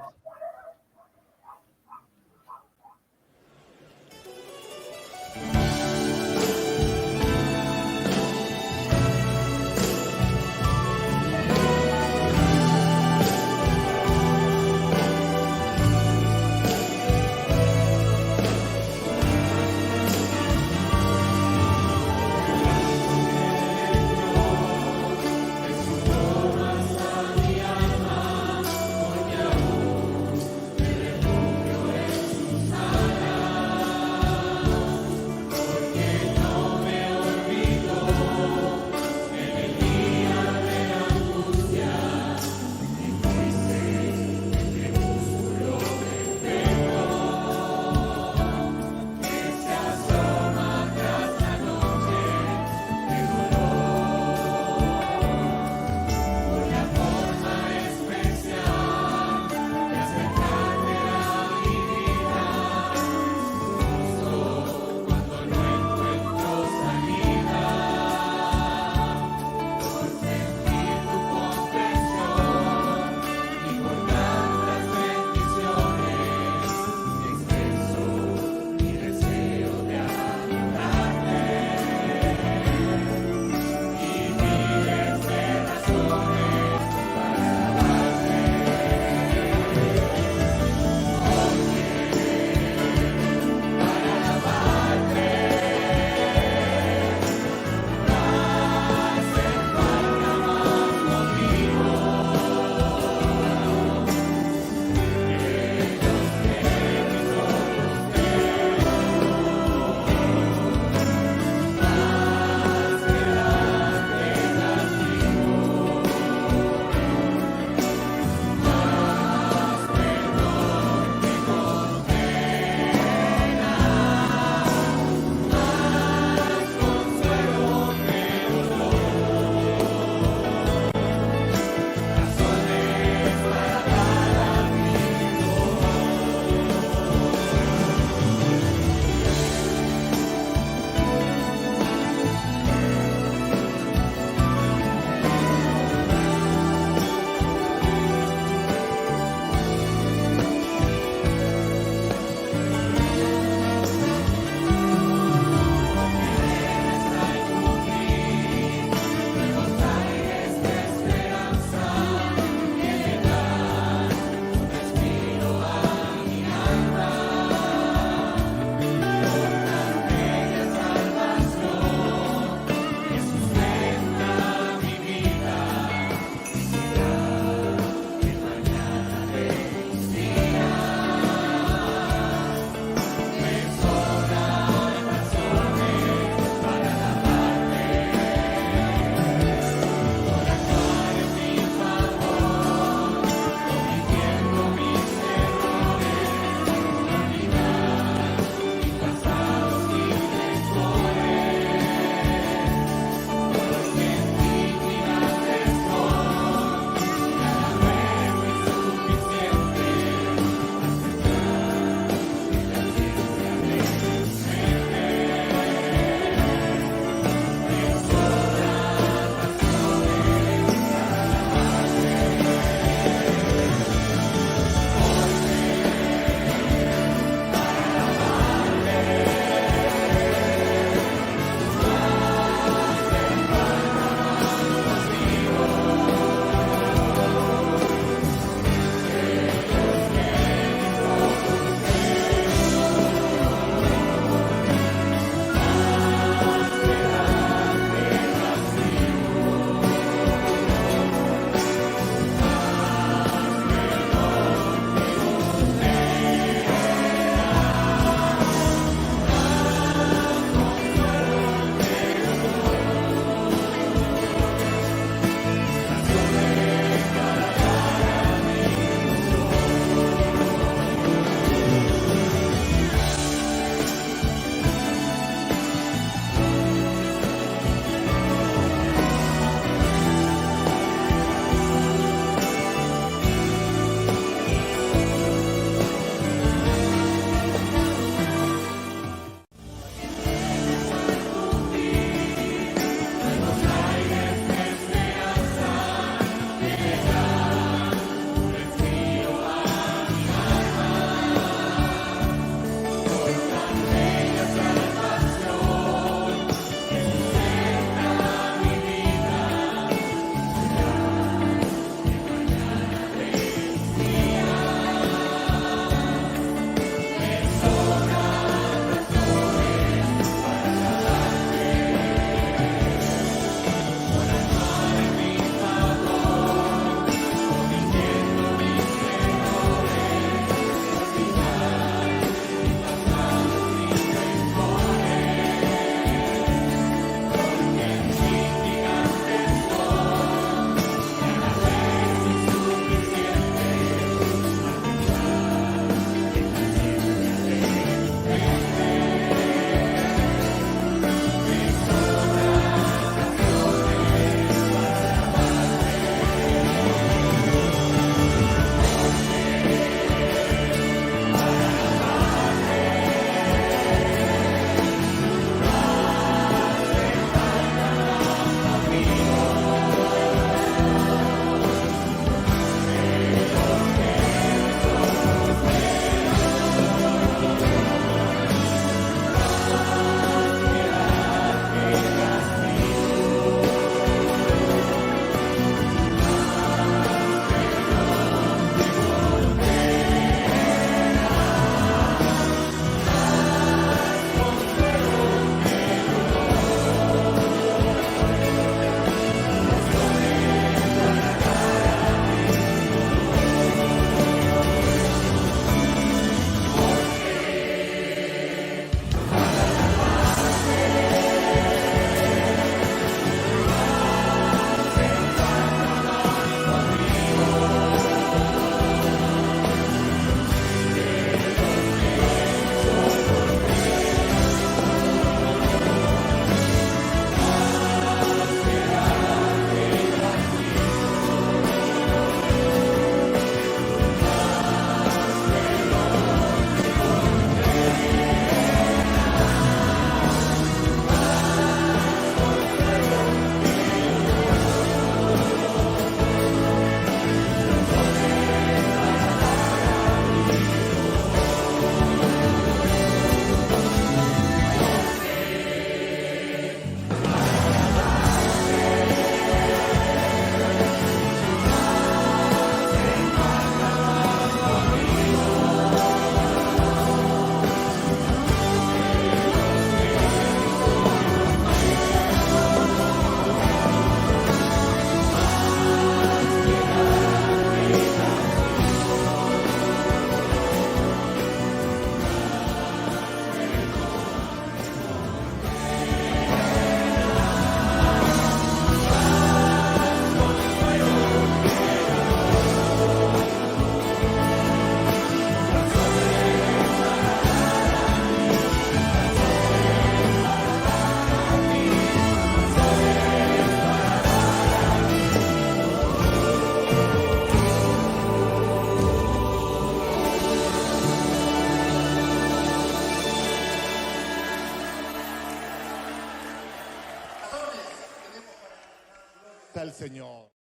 Señor.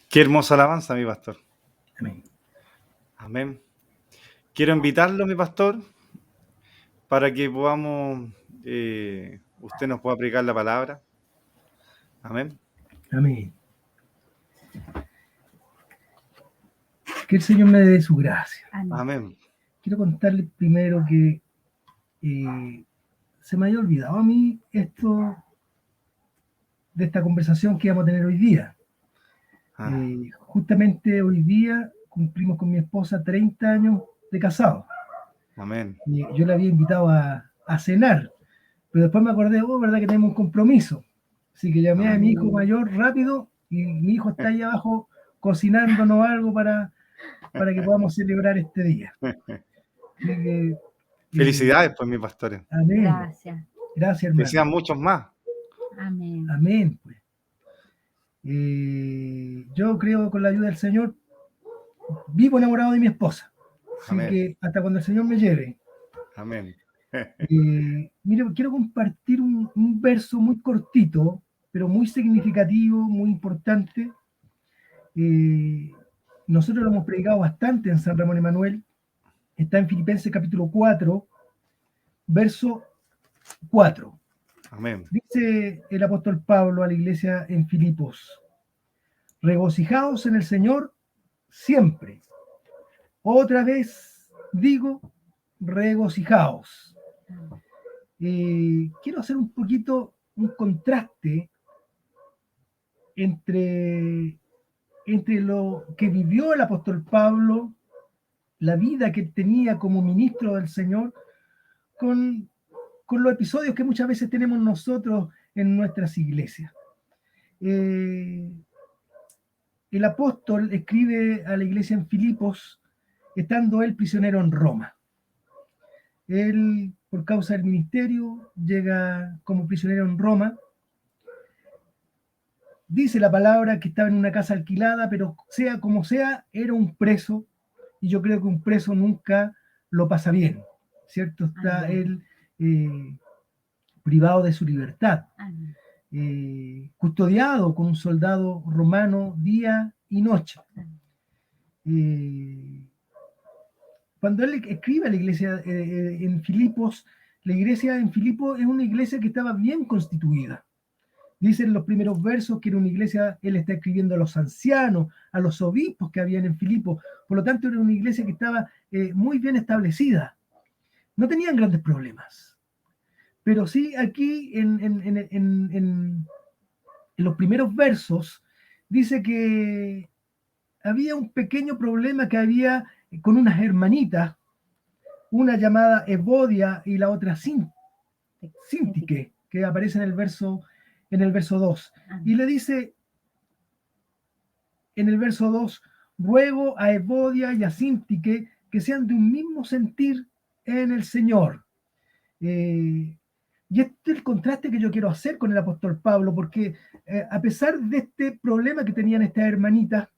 Qué hermosa alabanza, mi pastor. Amén. Amén. Quiero invitarlo, mi pastor, para que podamos, usted nos pueda aplicar la palabra. Amén. Amén. Que el Señor me dé su gracia. Amén. Amén. Quiero contarles primero que se me había olvidado a mí esto de esta conversación que íbamos a tener hoy día. Justamente hoy día cumplimos con mi esposa 30 años de casado. Amén. Y yo la había invitado a cenar, pero después me acordé, verdad que tenemos un compromiso. Así que llamé a mi hijo mayor rápido y mi hijo está ahí abajo cocinándonos algo para que podamos celebrar este día. Así que, Felicidades, pues, mi pastores. amén. Gracias. Gracias, Que hermano. sean muchos más. Amén. Amén. Pues. Yo creo, con la ayuda del Señor, vivo enamorado de mi esposa. Así Amén. que hasta cuando el Señor me lleve. Amén. Mire, quiero compartir un verso muy cortito, pero muy significativo, muy importante. Nosotros lo hemos predicado bastante en San Ramón Emanuel. Está en Filipenses capítulo 4, verso 4. Amén. Dice el apóstol Pablo a la iglesia en Filipos: regocijaos en el Señor siempre. Otra vez digo, regocijaos. Quiero hacer un poquito un contraste entre lo que vivió el apóstol Pablo, la vida que tenía como ministro del Señor, con los episodios que muchas veces tenemos nosotros en nuestras iglesias. El apóstol escribe a la iglesia en Filipos, estando él prisionero en Roma. Él, por causa del ministerio, llega como prisionero en Roma. Dice la palabra que estaba en una casa alquilada, pero sea como sea, era un preso, y yo creo que un preso nunca lo pasa bien, ¿cierto? Está él privado de su libertad, custodiado con un soldado romano día y noche. Cuando él escribe a la iglesia en Filipos, la iglesia en Filipos es una iglesia que estaba bien constituida. Dicen los primeros versos que era una iglesia, él está escribiendo a los ancianos, a los obispos que habían en Filipos. Por lo tanto, era una iglesia que estaba muy bien establecida. No tenían grandes problemas. Pero sí, aquí en los primeros versos, dice que había un pequeño problema que había con unas hermanitas, una llamada Evodia y la otra Síntique, que aparece en el verso 2. Y le dice en el verso 2, ruego a Evodia y a Síntique que sean de un mismo sentir en el Señor. Y este es el contraste que yo quiero hacer con el apóstol Pablo, porque a pesar de este problema que tenían estas hermanitas,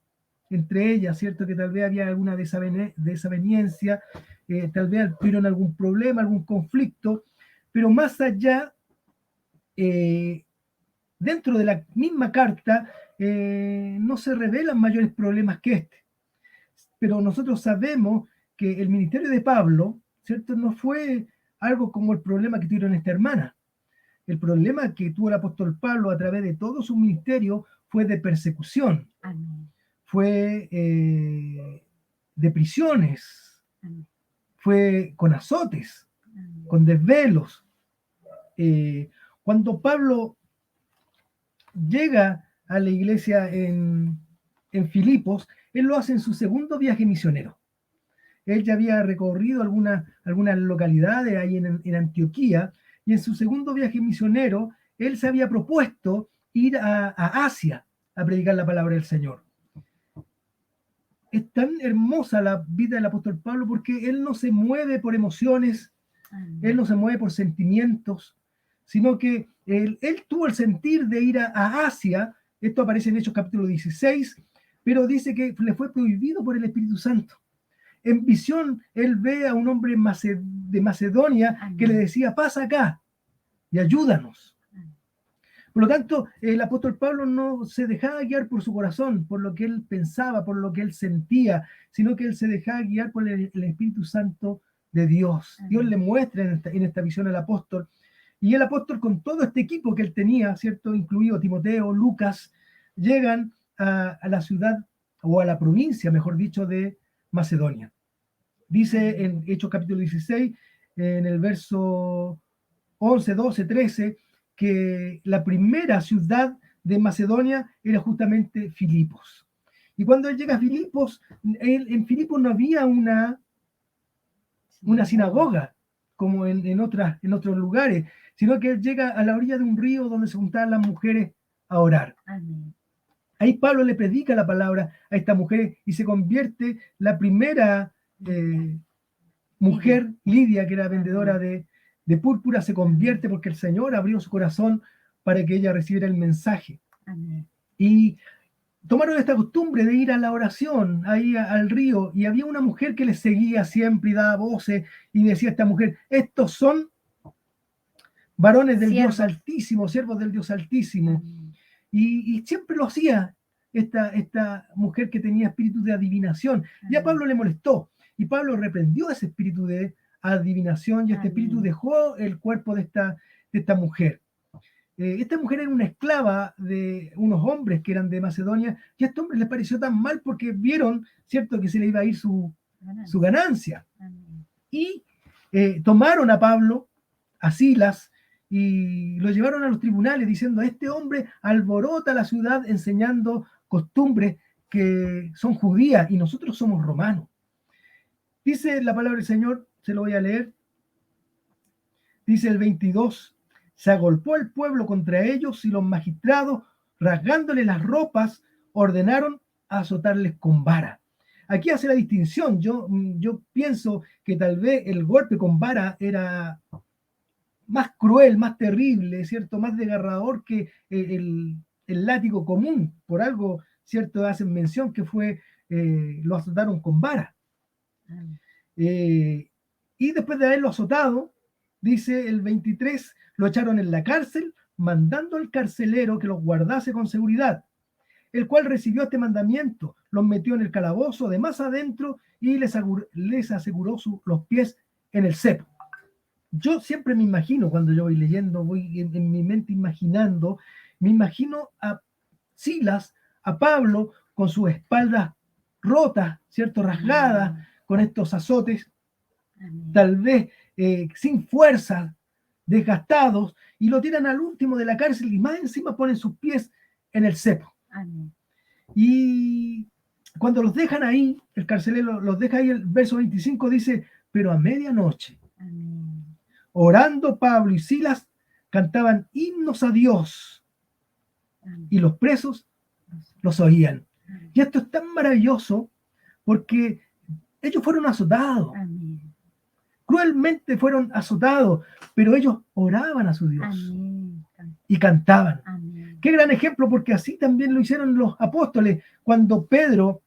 entre ellas, ¿cierto? Que tal vez había alguna desaveniencia, tal vez tuvieron algún problema, algún conflicto, pero más allá, dentro de la misma carta, no se revelan mayores problemas que este. Pero nosotros sabemos que el ministerio de Pablo, ¿cierto? No fue algo como el problema que tuvieron esta hermana. El problema que tuvo el apóstol Pablo a través de todo su ministerio fue de persecución. Amén. Fue de prisiones. Amén. Fue con azotes. Amén. Con desvelos. Cuando Pablo llega a la iglesia en Filipos, él lo hace en su segundo viaje misionero. Él ya había recorrido algunas localidades ahí en Antioquía, y en su segundo viaje misionero, él se había propuesto ir a Asia a predicar la palabra del Señor. Es tan hermosa la vida del apóstol Pablo porque él no se mueve por emociones, él no se mueve por sentimientos, sino que él tuvo el sentir de ir a Asia. Esto aparece en Hechos capítulo 16, pero dice que le fue prohibido por el Espíritu Santo. En visión, él ve a un hombre de Macedonia que le decía, pasa acá y ayúdanos. Por lo tanto, el apóstol Pablo no se dejaba guiar por su corazón, por lo que él pensaba, por lo que él sentía, sino que él se dejaba guiar por el Espíritu Santo de Dios. Dios le muestra en esta visión al apóstol. Y el apóstol, con todo este equipo que él tenía, ¿cierto? Incluido Timoteo, Lucas, llegan a la ciudad, o a la provincia, mejor dicho, de Macedonia. Dice en Hechos capítulo 16, en el verso 11, 12, 13, que la primera ciudad de Macedonia era justamente Filipos. Y cuando él llega a Filipos, en Filipos no había una sinagoga como en otros lugares, sino que él llega a la orilla de un río donde se juntaban las mujeres a orar. Amén. Ahí Pablo le predica la palabra a estas mujeres y se convierte la primera mujer, Lidia, que era vendedora de púrpura, se convierte porque el Señor abrió su corazón para que ella recibiera el mensaje. Amén. Y tomaron esta costumbre de ir a la oración, ahí al río, y había una mujer que les seguía siempre y daba voces y decía a esta mujer: estos son varones del Dios Altísimo, siervos del Dios Altísimo. Y siempre lo hacía esta mujer que tenía espíritu de adivinación. Y a Pablo le molestó, y Pablo reprendió ese espíritu de adivinación, y este espíritu dejó el cuerpo de esta mujer. Esta mujer era una esclava de unos hombres que eran de Macedonia, y a estos hombres les pareció tan mal porque vieron, ¿cierto?, que se le iba a ir su ganancia. Y tomaron a Pablo, a Silas, y lo llevaron a los tribunales diciendo: este hombre alborota la ciudad enseñando costumbres que son judías y nosotros somos romanos. Dice la palabra del Señor, se lo voy a leer. Dice el 22: se agolpó el pueblo contra ellos y los magistrados, rasgándoles las ropas, ordenaron azotarles con vara. Aquí hace la distinción. Yo pienso que tal vez el golpe con vara era más cruel, más terrible, ¿cierto? Más desgarrador que el látigo común. Por algo, ¿cierto?, hacen mención que lo azotaron con vara. Y después de haberlo azotado, dice el 23, lo echaron en la cárcel, mandando al carcelero que los guardase con seguridad, el cual recibió este mandamiento, los metió en el calabozo de más adentro y les aseguró los pies en el cepo. Yo siempre me imagino, cuando yo voy leyendo, voy en mi mente imaginando, me imagino a Silas, a Pablo, con sus espaldas rotas, ¿cierto?, rasgadas, con estos azotes, tal vez sin fuerza, desgastados, y lo tiran al último de la cárcel y más encima ponen sus pies en el cepo. Y cuando los dejan ahí, el carcelero los deja ahí, el verso 25 dice: pero a medianoche, orando Pablo y Silas, cantaban himnos a Dios, y los presos los oían. Y esto es tan maravilloso porque ellos fueron azotados. Cruelmente fueron azotados, pero ellos oraban a su Dios y cantaban. Qué gran ejemplo, porque así también lo hicieron los apóstoles cuando Pedro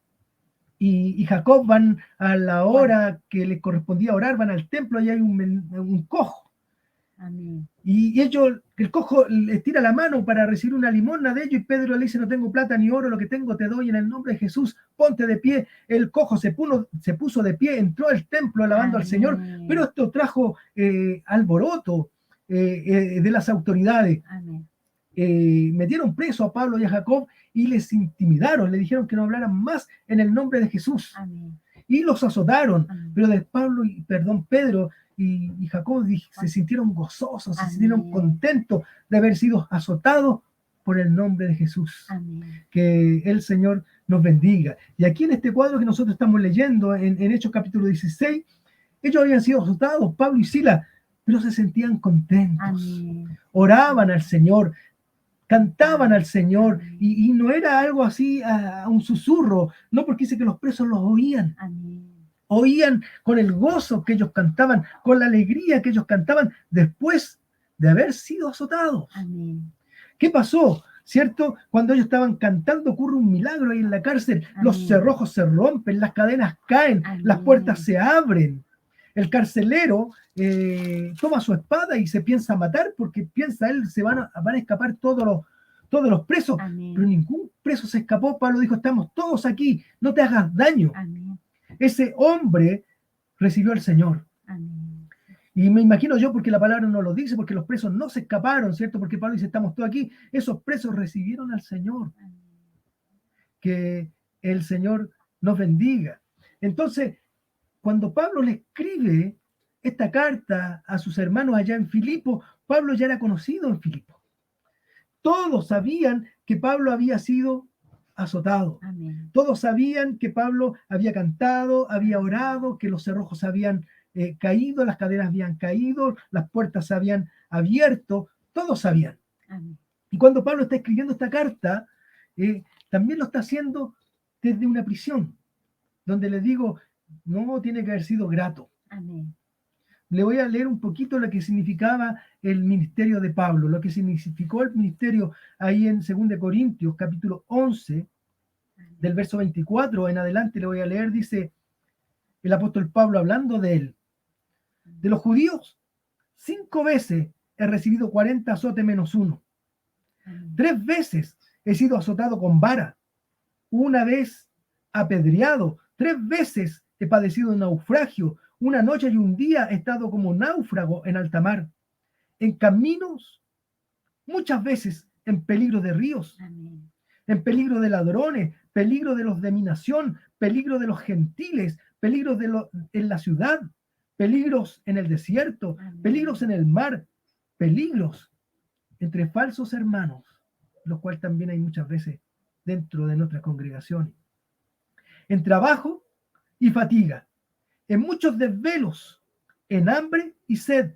y Jacob van a la hora que les correspondía orar, van al templo y hay un cojo. Y el cojo les tira la mano para recibir una limosna de ellos, y Pedro le dice: no tengo plata ni oro, lo que tengo te doy en el nombre de Jesús, ponte de pie. El cojo se puso de pie, entró al templo alabando al Señor, pero esto trajo alboroto de las autoridades. Metieron preso a Pablo y a Jacob y les intimidaron, le dijeron que no hablaran más en el nombre de Jesús. Y los azotaron, pero Pedro y Jacob se sintieron gozosos, se sintieron contentos de haber sido azotados por el nombre de Jesús. Que el Señor nos bendiga. Y aquí en este cuadro que nosotros estamos leyendo, en Hechos capítulo 16, ellos habían sido azotados, Pablo y Silas, pero se sentían contentos. Oraban al Señor, cantaban al Señor, y no era algo así a un susurro, no, porque dice que los presos los oían. Oían con el gozo que ellos cantaban, con la alegría que ellos cantaban después de haber sido azotados. ¿Qué pasó? ¿Cierto? Cuando ellos estaban cantando ocurre un milagro ahí en la cárcel. Los cerrojos se rompen, las cadenas caen, las puertas se abren. El carcelero toma su espada y se piensa matar porque piensa él van a escapar todos los presos. Amén. Pero ningún preso se escapó. Pablo dijo, estamos todos aquí, no te hagas daño. Amén. Ese hombre recibió al Señor. Amén. Y me imagino yo, porque la palabra no lo dice, porque los presos no se escaparon, ¿cierto? Porque Pablo dice, estamos todos aquí. Esos presos recibieron al Señor. Amén. Que el Señor nos bendiga. Entonces, cuando Pablo le escribe esta carta a sus hermanos allá en Filipo, Pablo ya era conocido en Filipo. Todos sabían que Pablo había sido azotado. Amén. Todos sabían que Pablo había cantado, había orado, que los cerrojos habían caído, las cadenas habían caído, las puertas se habían abierto. Todos sabían. Amén. Y cuando Pablo está escribiendo esta carta, también lo está haciendo desde una prisión, donde le digo, no tiene que haber sido grato. Amén. Le voy a leer un poquito lo que significaba el ministerio de Pablo, lo que significó el ministerio ahí en 2 Corintios, capítulo 11, del verso 24 en adelante. Le voy a leer, dice el apóstol Pablo hablando de él. De los judíos, 5 veces he recibido 40 azotes menos 1. Amén. 3 veces he sido azotado con vara. 1 vez apedreado. 3 veces he padecido un naufragio. 1 noche y 1 día he estado como náufrago en alta mar. En caminos, muchas veces en peligro de ríos, Amén. en peligro de ladrones, peligro de los de mi nación, peligro de los gentiles, peligros en la ciudad, peligros en el desierto, Amén. peligros en el mar, peligros entre falsos hermanos, los cuales también hay muchas veces dentro de nuestras congregaciones, en trabajo y fatiga, en muchos desvelos, en hambre y sed,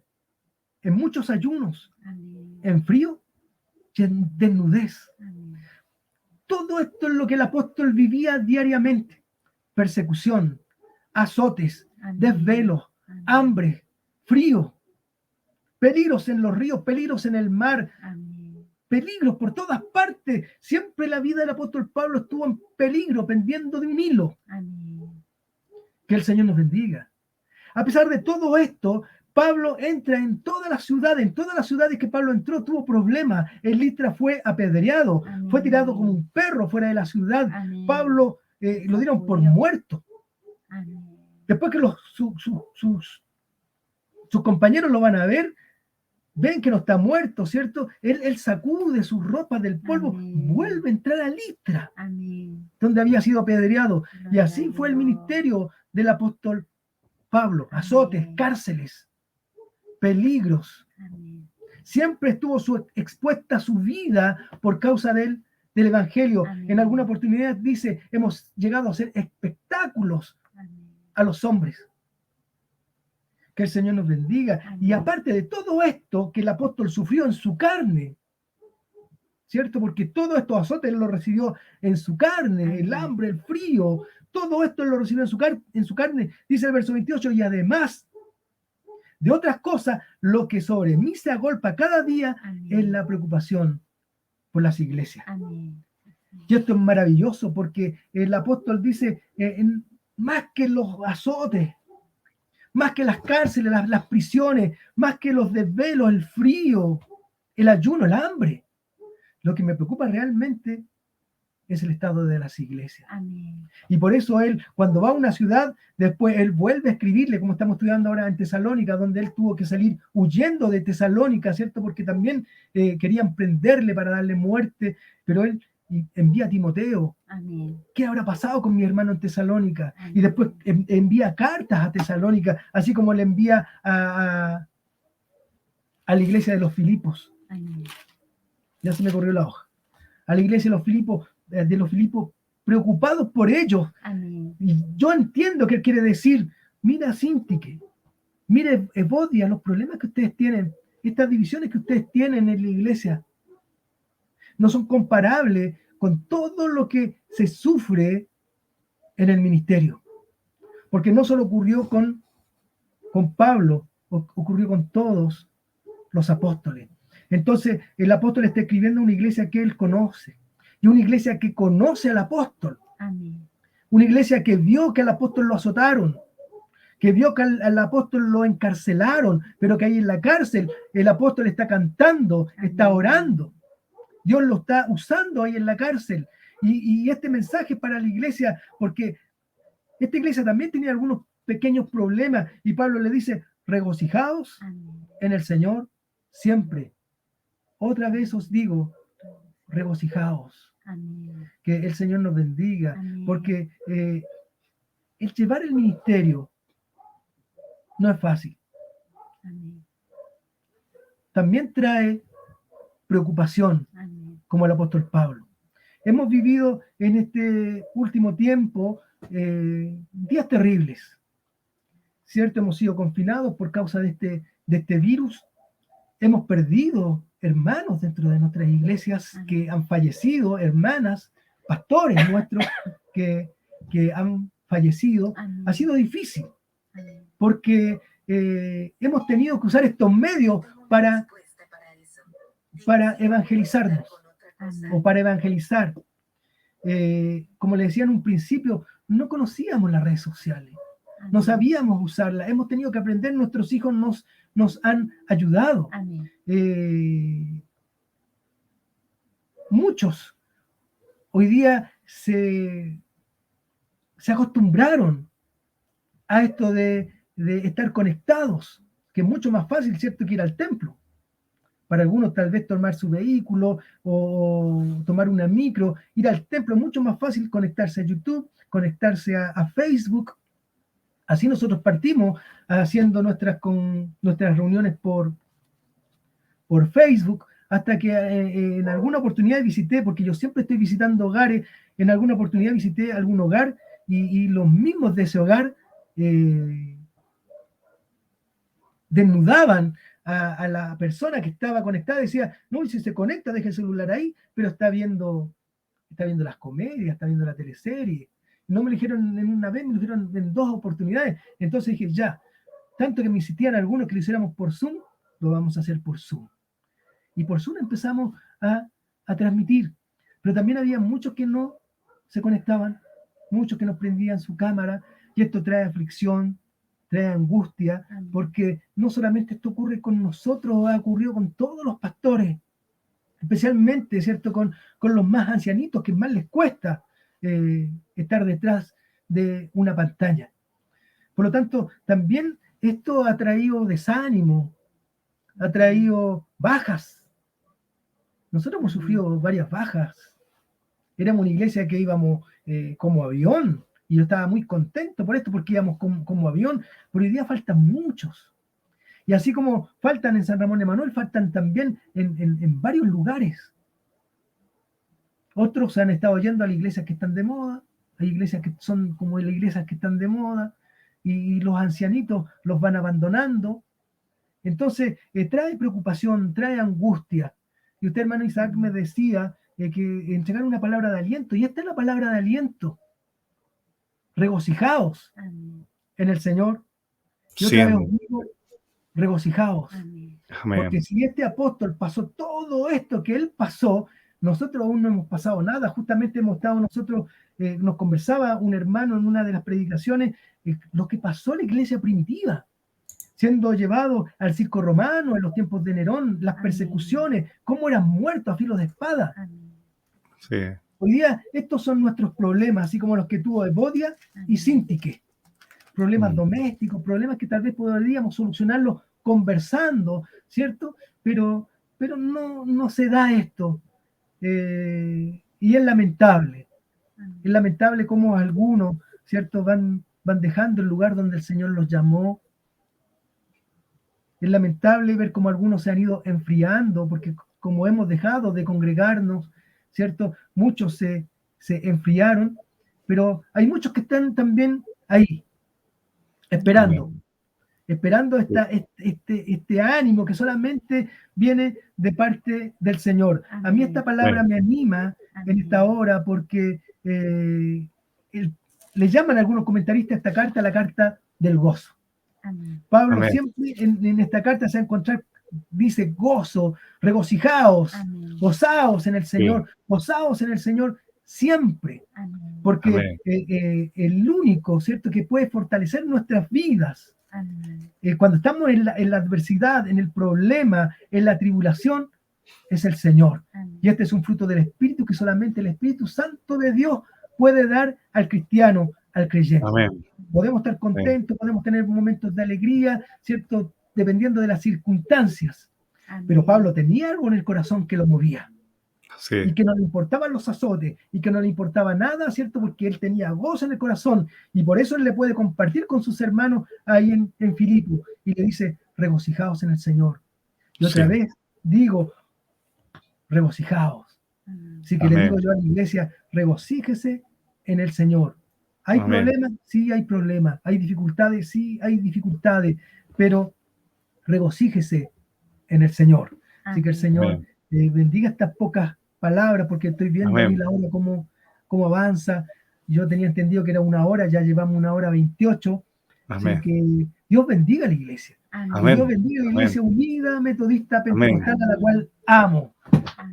en muchos ayunos, Amén. en frío y en desnudez. Amén. Todo esto es lo que el apóstol vivía diariamente: persecución, azotes, Amén. desvelos, Amén. hambre, frío, peligros en los ríos, peligros en el mar, Amén. peligros por todas partes. Siempre la vida del apóstol Pablo estuvo en peligro, pendiendo de un hilo. Amén. Que el Señor nos bendiga. A pesar de todo esto, Pablo entra en todas las ciudades que Pablo entró, tuvo problemas. En Listra fue apedreado, Amén. fue tirado como un perro fuera de la ciudad. Amén. Pablo lo dieron por muerto. Amén. Después que sus compañeros lo van a ver, ven que no está muerto, ¿cierto? Él sacude sus ropas del polvo, Amén. vuelve a entrar a Listra, Amén. donde había sido apedreado. Y Gloria así a fue el Dios. ministerio del apóstol Pablo: azotes, Amén. cárceles, peligros. Amén. Siempre estuvo expuesta su vida por causa del evangelio. Amén. En alguna oportunidad dice, hemos llegado a hacer espectáculos Amén. a los hombres. Que el Señor nos bendiga. Amén. Y aparte de todo esto que el apóstol sufrió en su carne, ¿cierto? Porque todos estos azotes él lo recibió en su carne, Amén. el hambre, el frío, todo esto él lo recibió en su carne, dice el verso 28, y además de otras cosas, lo que sobre mí se agolpa cada día Amén. es la preocupación por las iglesias. Amén. Y esto es maravilloso porque el apóstol dice, más que los azotes, más que las cárceles, las prisiones, más que los desvelos, el frío, el ayuno, el hambre, lo que me preocupa realmente es el estado de las iglesias. Amén. Y por eso él, cuando va a una ciudad, después él vuelve a escribirle, como estamos estudiando ahora en Tesalónica, donde él tuvo que salir huyendo de Tesalónica, ¿cierto? Porque también querían prenderle para darle muerte, pero él envía a Timoteo. Amén. ¿Qué habrá pasado con mi hermano en Tesalónica? Amén. Y después envía cartas a Tesalónica, así como le envía a la iglesia de los Filipos. Amén. Ya se me corrió la hoja. A la iglesia de los Filipos, preocupados por ellos. Amén. Y yo entiendo que él quiere decir, mira Síntique, mire Evodia, los problemas que ustedes tienen, estas divisiones que ustedes tienen en la iglesia, no son comparables con todo lo que se sufre en el ministerio. Porque no solo ocurrió con Pablo, ocurrió con todos los apóstoles. Entonces, el apóstol está escribiendo a una iglesia que él conoce, y una iglesia que conoce al apóstol, Amén. una iglesia que vio que al apóstol lo azotaron, que vio que al apóstol lo encarcelaron, pero que ahí en la cárcel el apóstol está cantando, está orando. Dios lo está usando ahí en la cárcel. Y este mensaje es para la iglesia, porque esta iglesia también tenía algunos pequeños problemas, y Pablo le dice, regocijaos en el Señor siempre. Otra vez os digo, regocijaos. Amén. Que el Señor nos bendiga, Amén. porque el llevar el ministerio no es fácil. Amén. También trae preocupación, Amén. como el apóstol Pablo. Hemos vivido en este último tiempo días terribles, ¿cierto? Hemos sido confinados por causa de este virus. Hemos perdido hermanos dentro de nuestras iglesias que han fallecido, hermanas, pastores nuestros que han fallecido. Amén. Ha sido difícil Amén. porque hemos tenido que usar estos medios para evangelizarnos. Amén. O para evangelizar. Como le decía en un principio, no conocíamos las redes sociales, no sabíamos usarlas, hemos tenido que aprender, nuestros hijos nos han ayudado. Amén. Muchos hoy día se acostumbraron a esto de estar conectados, que es mucho más fácil, ¿cierto?, que ir al templo. Para algunos tal vez tomar su vehículo o tomar una micro, ir al templo, es mucho más fácil conectarse a YouTube, conectarse a Facebook. Así nosotros partimos haciendo nuestras reuniones por Facebook, hasta que en alguna oportunidad visité, porque yo siempre estoy visitando hogares, en alguna oportunidad visité algún hogar y los mismos de ese hogar desnudaban a la persona que estaba conectada, decía, no, y si se conecta, deja el celular ahí, pero está viendo las comedias, está viendo la teleserie. No me lo dijeron en una vez, me lo dijeron en 2 oportunidades. Entonces dije, ya, tanto que me insistían algunos que lo hiciéramos por Zoom, lo vamos a hacer por Zoom. Y por Zoom empezamos a transmitir. Pero también había muchos que no se conectaban, muchos que no prendían su cámara, y esto trae aflicción, trae angustia, porque no solamente esto ocurre con nosotros, ha ocurrido con todos los pastores, especialmente, ¿cierto?, con los más ancianitos, que más les cuesta estar detrás de una pantalla. Por lo tanto, también esto ha traído desánimo, ha traído bajas. Nosotros hemos sufrido varias bajas. Éramos una iglesia que íbamos como avión, y yo estaba muy contento por esto, porque íbamos como avión, pero hoy día faltan muchos. Y así como faltan en San Ramón de Manuel, faltan también en varios lugares. Otros han estado yendo a las iglesias que están de moda, hay iglesias que son como las iglesias que están de moda, y los ancianitos los van abandonando. Entonces, trae preocupación, trae angustia. Y usted, hermano Isaac, me decía que entregar una palabra de aliento, y esta es la palabra de aliento. Regocijaos en el Señor. Yo otra vez os digo, regocijaos. Amén. Porque si este apóstol pasó todo esto que él pasó, nosotros aún no hemos pasado nada. Justamente hemos estado nosotros, nos conversaba un hermano en una de las predicaciones, lo que pasó en la iglesia primitiva, siendo llevado al circo romano en los tiempos de Nerón, las persecuciones, cómo eran muertos a filo de espada. Sí. Hoy día estos son nuestros problemas, así como los que tuvo Evodia y Síntique. Problemas domésticos, problemas que tal vez podríamos solucionarlos conversando, ¿cierto? Pero no se da esto. Y es lamentable. Es lamentable cómo algunos, ¿cierto?, van dejando el lugar donde el Señor los llamó. Es lamentable ver cómo algunos se han ido enfriando, porque como hemos dejado de congregarnos, ¿cierto?, muchos se enfriaron, pero hay muchos que están también ahí, esperando este ánimo que solamente viene de parte del Señor. A mí esta palabra me anima en esta hora, porque le llaman a algunos comentaristas esta carta la carta del gozo. Pablo siempre en esta carta se va a encontrar, dice gozo, regocijaos, gozaos en el Señor, gozaos en el Señor siempre, Amén. porque Amén. el único, ¿cierto?, que puede fortalecer nuestras vidas Amén. cuando estamos en la adversidad, en el problema, en la tribulación, es el Señor. Amén. Y este es un fruto del Espíritu que solamente el Espíritu Santo de Dios puede dar al cristiano, al creyente. Amén. Podemos estar contentos, podemos tener momentos de alegría, ¿cierto?, dependiendo de las circunstancias. Amén. Pero Pablo tenía algo en el corazón que lo movía. Sí. Y que no le importaban los azotes, y que no le importaba nada, ¿cierto? Porque él tenía gozo en el corazón, y por eso él le puede compartir con sus hermanos ahí en Filipo, y le dice, regocijaos en el Señor. Y otra vez digo, regocijaos. Así que Amén. le digo yo a la iglesia, regocíjese en el Señor. ¿Hay Amén. problemas? Sí, hay problemas. ¿Hay dificultades? Sí, hay dificultades. Pero regocíjese en el Señor. Así que el Señor Amén. bendiga estas pocas palabras, porque estoy viendo Amén. ahí la hora cómo avanza. Yo tenía entendido que era 1 hora, ya llevamos 1 hora 28. Así Amén. que Dios bendiga a la iglesia. Amén. Que Amén. Dios bendiga a la iglesia unida, metodista, Amén. pentecostal, a la cual amo.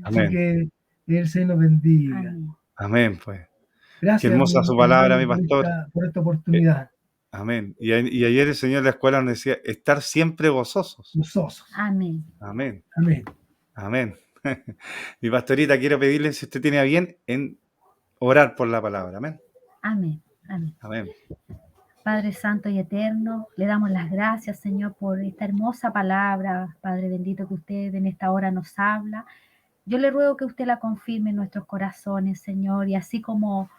Así Amén. que el Señor nos bendiga. Amén. Amén, pues. Gracias. Qué hermosa su palabra, mi pastor. Por esta oportunidad. Amén. Y ayer el Señor en la escuela nos decía, estar siempre gozosos. Gozosos. Amén. Amén. Amén. Amén. Mi pastorita, quiero pedirle, si usted tiene a bien, en orar por la palabra. Amén. Amén. Amén. Amén. Padre Santo y Eterno, le damos las gracias, Señor, por esta hermosa palabra, Padre bendito, que usted en esta hora nos habla. Yo le ruego que usted la confirme en nuestros corazones, Señor, y así como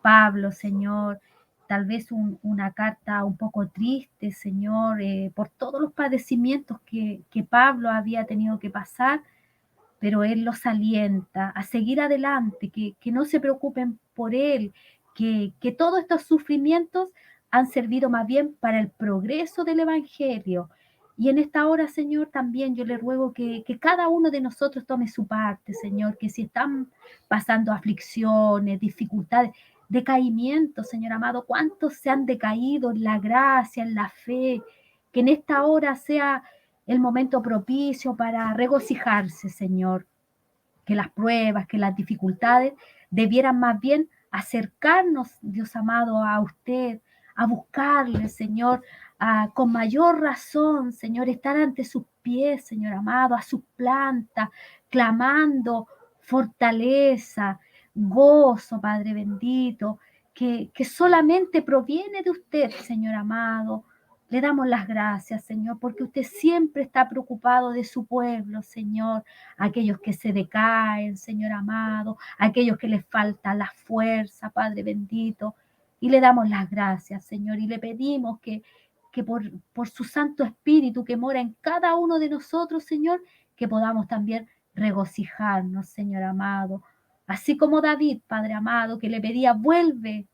Pablo, Señor, tal vez una carta un poco triste, Señor, por todos los padecimientos que Pablo había tenido que pasar, pero él los alienta a seguir adelante, que no se preocupen por él, que todos estos sufrimientos han servido más bien para el progreso del Evangelio. Y en esta hora, Señor, también yo le ruego que cada uno de nosotros tome su parte, Señor, que si están pasando aflicciones, dificultades, decaimientos, Señor amado, ¿cuántos se han decaído en la gracia, en la fe? Que en esta hora sea el momento propicio para regocijarse, Señor. Que las pruebas, que las dificultades debieran más bien acercarnos, Dios amado, a usted, a buscarle, Señor, con mayor razón, Señor, estar ante sus pies, Señor amado, a sus plantas, clamando fortaleza, gozo, Padre bendito, que solamente proviene de usted, Señor amado. Le damos las gracias, Señor, porque usted siempre está preocupado de su pueblo, Señor. Aquellos que se decaen, Señor amado, aquellos que les falta la fuerza, Padre bendito. Y le damos las gracias, Señor, y le pedimos que por su Santo Espíritu que mora en cada uno de nosotros, Señor, que podamos también regocijarnos, Señor amado. Así como David, Padre amado, que le pedía, vuélveme,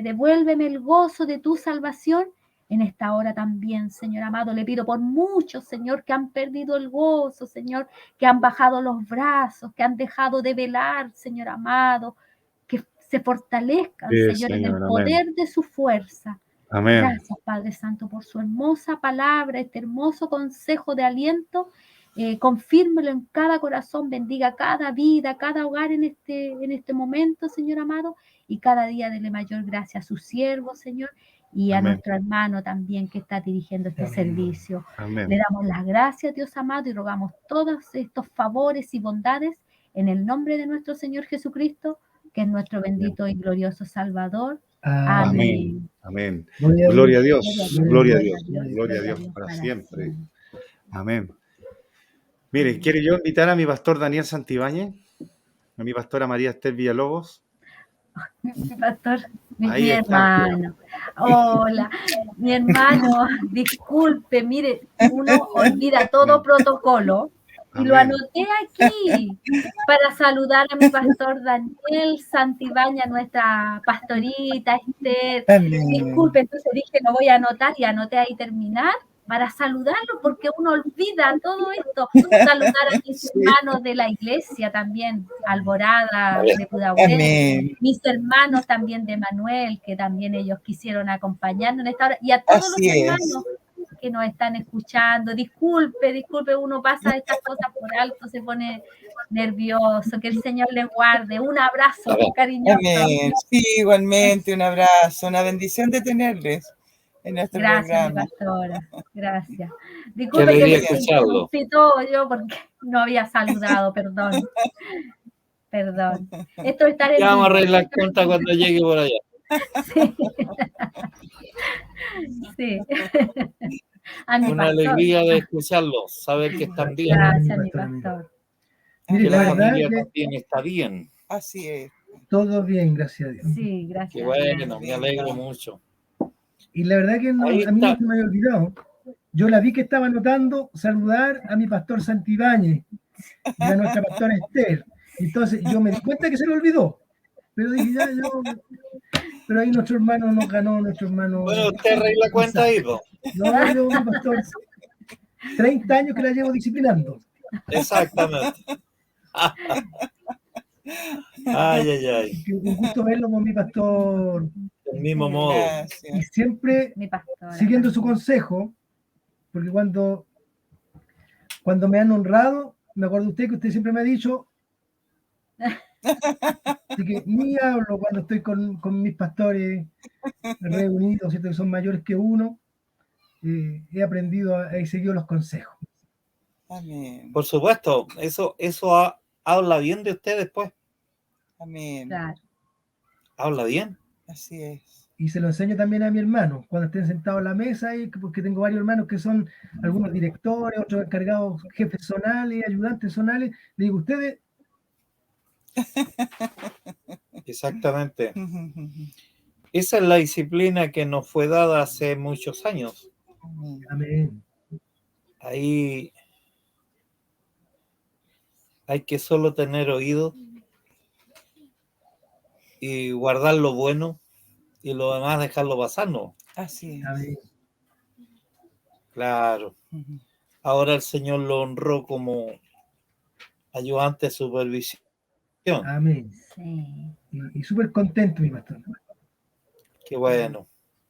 devuélveme el gozo de tu salvación. En esta hora también, Señor amado, le pido por muchos, Señor, que han perdido el gozo, Señor, que han bajado los brazos, que han dejado de velar, Señor amado, que se fortalezcan, Sí, Señor, en Señor, el amén. poder de su fuerza. Amén. Gracias, Padre Santo, por su hermosa palabra, este hermoso consejo de aliento. Confírmelo en cada corazón, bendiga cada vida, cada hogar en este momento, Señor amado, y cada día dele mayor gracia a su siervo, Señor, y a Amén. nuestro hermano también que está dirigiendo este servicio. Amén. Le damos las gracias, Dios amado, y rogamos todos estos favores y bondades en el nombre de nuestro Señor Jesucristo, que es nuestro bendito y glorioso Salvador. Amén. Amén. Amén. Gloria a Dios. Gloria a Dios. Gloria Gloria a Dios para para siempre. Amén. Mire, quiero yo invitar a mi pastor Daniel Santibáñez, a mi pastora María Esther Villalobos. Mi pastor, mi Ahí está. hermano. Hola, mi hermano, disculpe, mire, uno olvida todo protocolo y lo Amén. anoté aquí para saludar a mi pastor Daniel Santibáñez, nuestra pastorita Esther. Disculpe, entonces dije, lo voy a anotar y anoté ahí terminar para saludarlo porque uno olvida todo esto. Saludar a mis hermanos de la iglesia también, Alborada de Pudahuel, mis hermanos también de Manuel, que también ellos quisieron acompañarnos en esta hora, y a todos los hermanos que nos están escuchando. Disculpe, uno pasa estas cosas por alto, se pone nervioso, que el Señor les guarde. Un abrazo cariñoso. Amén. Sí, igualmente, un abrazo, una bendición de tenerles en nuestro Gracias, mi programa. pastora. Gracias. Qué Disculpe alegría que se escucharlo. interrumpí todo yo porque no había saludado, perdón. Perdón. Esto es estar en Ya vamos a vivo. arreglar cuenta cuando llegue por allá. Sí. Sí. A mi Una pastor. alegría de escucharlo, saber que están bien, Gracias, mi Pastor, amigo. pastor. Mire, que la la verdad familia que también está bien. Así es. todo bien, gracias a Dios. Sí, Qué gracias. bueno, me alegro mucho. Y la verdad que no, Ahí a mí no está. se me había olvidado. Yo la vi que estaba anotando saludar a mi pastor Santibáñez y a nuestra pastora Esther. Entonces yo me di cuenta que se le olvidó. Pero dije, ya, yo. Pero ahí nuestro hermano nos ganó, nuestro hermano. Bueno, usted arregla cuenta ahí, po. No, yo, mi pastor, 30 años que la llevo disciplinando. Exactamente. Ay, ay, ay. Un gusto verlo con mi pastor. Del mismo modo. Y Gracias. siempre Mi pastora. siguiendo su consejo, porque cuando me han honrado, me acuerdo usted que usted siempre me ha dicho, así que ni hablo cuando estoy con mis pastores reunidos, ¿cierto? Que son mayores que uno, he aprendido he seguido los consejos. Amén. Por supuesto, eso habla bien de usted después. Amén. Claro. Habla bien. Así es. Y se lo enseño también a mi hermano, cuando estén sentados en la mesa, porque tengo varios hermanos que son algunos directores, otros encargados, jefes zonales, ayudantes zonales. Le digo, ustedes, Exactamente. Esa es la disciplina que nos fue dada hace muchos años. Amén. amén, Ahí hay que solo tener oído y guardar lo bueno y lo demás dejarlo pasar, ¿no? Así es. amén, Claro. Ahora el Señor lo honró como ayudante de supervisión. amén. Sí. Y súper contento, mi pastor. Qué bueno.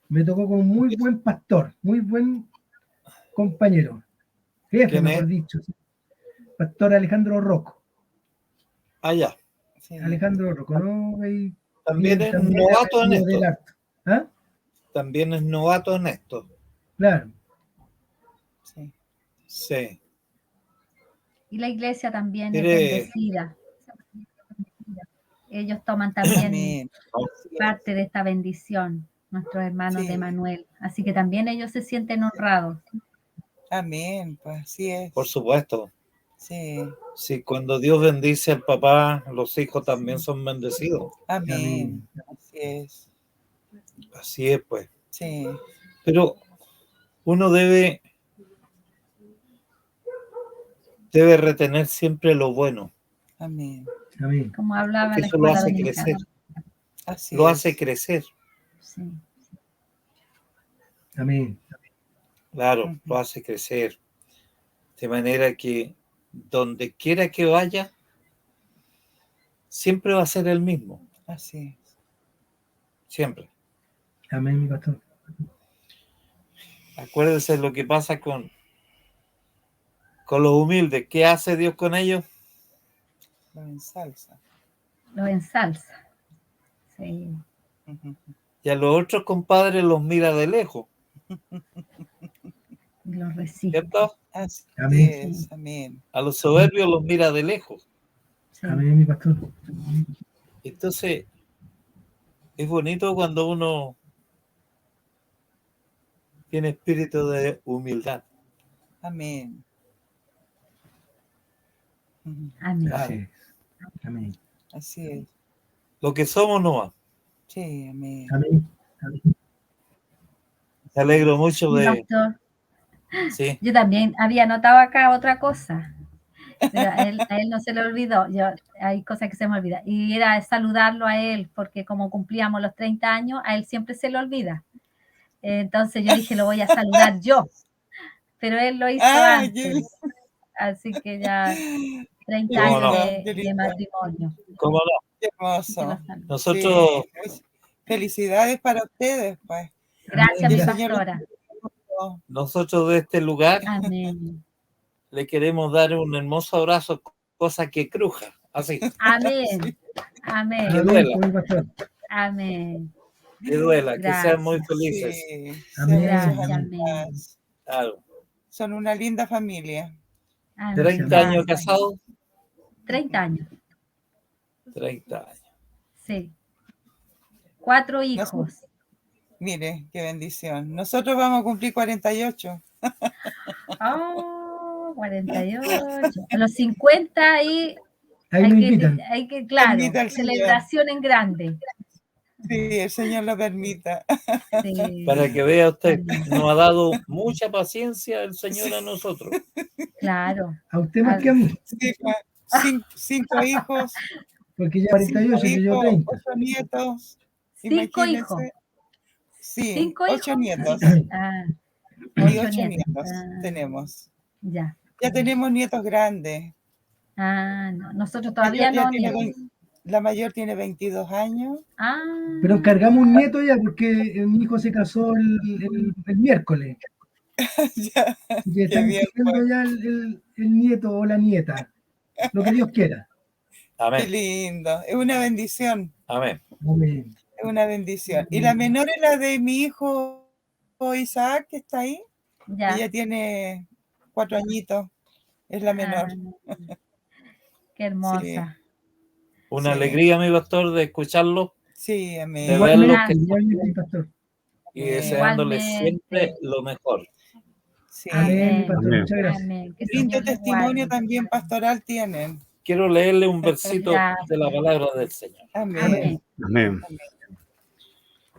Me tocó con un muy buen pastor, muy buen compañero. Jefe, ¿Quién mejor es? dicho. Pastor Alejandro Rocco. Allá. Sí. Alejandro Rocco, ¿no? Ahí, También es también novato en aprendido del esto. harto. ¿Ah? También es novato en esto. Claro. Sí. Sí. Y la iglesia también es Mire, bendecida. Ellos toman también Amén. parte de esta bendición, nuestros hermanos Sí. de Manuel. Así que también ellos se sienten honrados. Amén. Pues así es. por supuesto. Sí. Sí, cuando Dios bendice al papá, los hijos también son bendecidos. Amén. Así es. Así es, pues. Sí. Pero uno debe retener siempre lo bueno. Amén. Amén. Como hablaba Porque la eso lo escuela hace dominicana. crecer. Así Lo es. hace crecer. Sí. Amén. Claro, lo hace crecer. De manera que donde quiera que vaya, siempre va a ser el mismo. Así es. Siempre. Amén, mi pastor. Acuérdense lo que pasa con los humildes. ¿Qué hace Dios con ellos? Lo ensalza. Los ensalza. Sí. Y a los otros compadres los mira de lejos, Y los recibe. ¿cierto? Así Amén. es. Amén. A los soberbios los mira de lejos. Sí. Amén, mi pastor. Entonces, es bonito cuando uno tiene espíritu de humildad. Amén. Amén. Así es. Amén. Así es. Lo que somos nomás. Sí, amén. Amén. Amén. Me alegro mucho Mi de... pastor, Sí, yo también había notado acá otra cosa, pero a él no se le olvidó. Hay cosas que se me olvidan. Y era saludarlo a él, porque como cumplíamos los 30 años, a él siempre se le olvida. Entonces yo dije, lo voy a saludar yo. Pero él lo hizo Ay, qué antes. Así que ya 30 ¿Cómo años no? Qué de lindo. matrimonio. cómo no. Qué Que hermoso. lo saludo. Nosotros, Sí. Felicidades para ustedes, pues. Gracias, Que mi el Señor los pastora. nosotros de este lugar Amén. le queremos dar un hermoso abrazo cosa que cruja, así, Amén. Amén. Que Amén, duela. por mi pastor. Amén. que duela, que sean muy Gracias. felices. Sí, Amén. sean muchos Gracias, años amén. más. Claro. Son una linda familia. Amén. 30 años Gracias. casados, 30 años. 30 años. Sí. 4 hijos. Nosotros- Mire, qué bendición. Nosotros vamos a cumplir 48. Oh, 48. A los 50 ahí Ahí nos invitan. hay que, claro, Permita el Señor. celebración en grande. Sí, el Señor lo permita. Sí, Para que vea usted, amén. nos ha dado mucha paciencia el Señor a nosotros. Claro. A usted más que a mí, Sí, cinco hijos, porque ya 48, yo llevo 30. 8 nietos. 5 Imagínense. hijos. Sí, 5 8 hijos. nietos. Ah, Y 8 8 nietos. nietos Ah, tenemos. ya. Ya tenemos nietos grandes. Ah, no. Nosotros todavía Ya no. tiene nietos. la mayor tiene 22 años. Ah, Pero encargamos un nieto ya porque mi hijo se casó el miércoles. Ya, Y que qué están bien, pidiendo pues. ya el nieto o la nieta. Lo que Dios quiera. Qué Amén. lindo. Es una bendición. Amén. Amén. Es una bendición. Y la menor es la de mi hijo Isaac, que está ahí. ya. Ella tiene 4 añitos. Es la menor. Ah, qué hermosa. Una Sí. alegría, mi pastor, de escucharlo Sí, De amén. ver- verlo que- Igualmente, pastor. y deseándole Igualmente. siempre lo mejor. Sí. Amén, mi pastor. Amén. Muchas gracias. Amén. Que el Lindo Señor les testimonio guarde. también pastoral tienen. Quiero leerle un versito Gracias. de la palabra del Señor. Amén. Amén. Amén.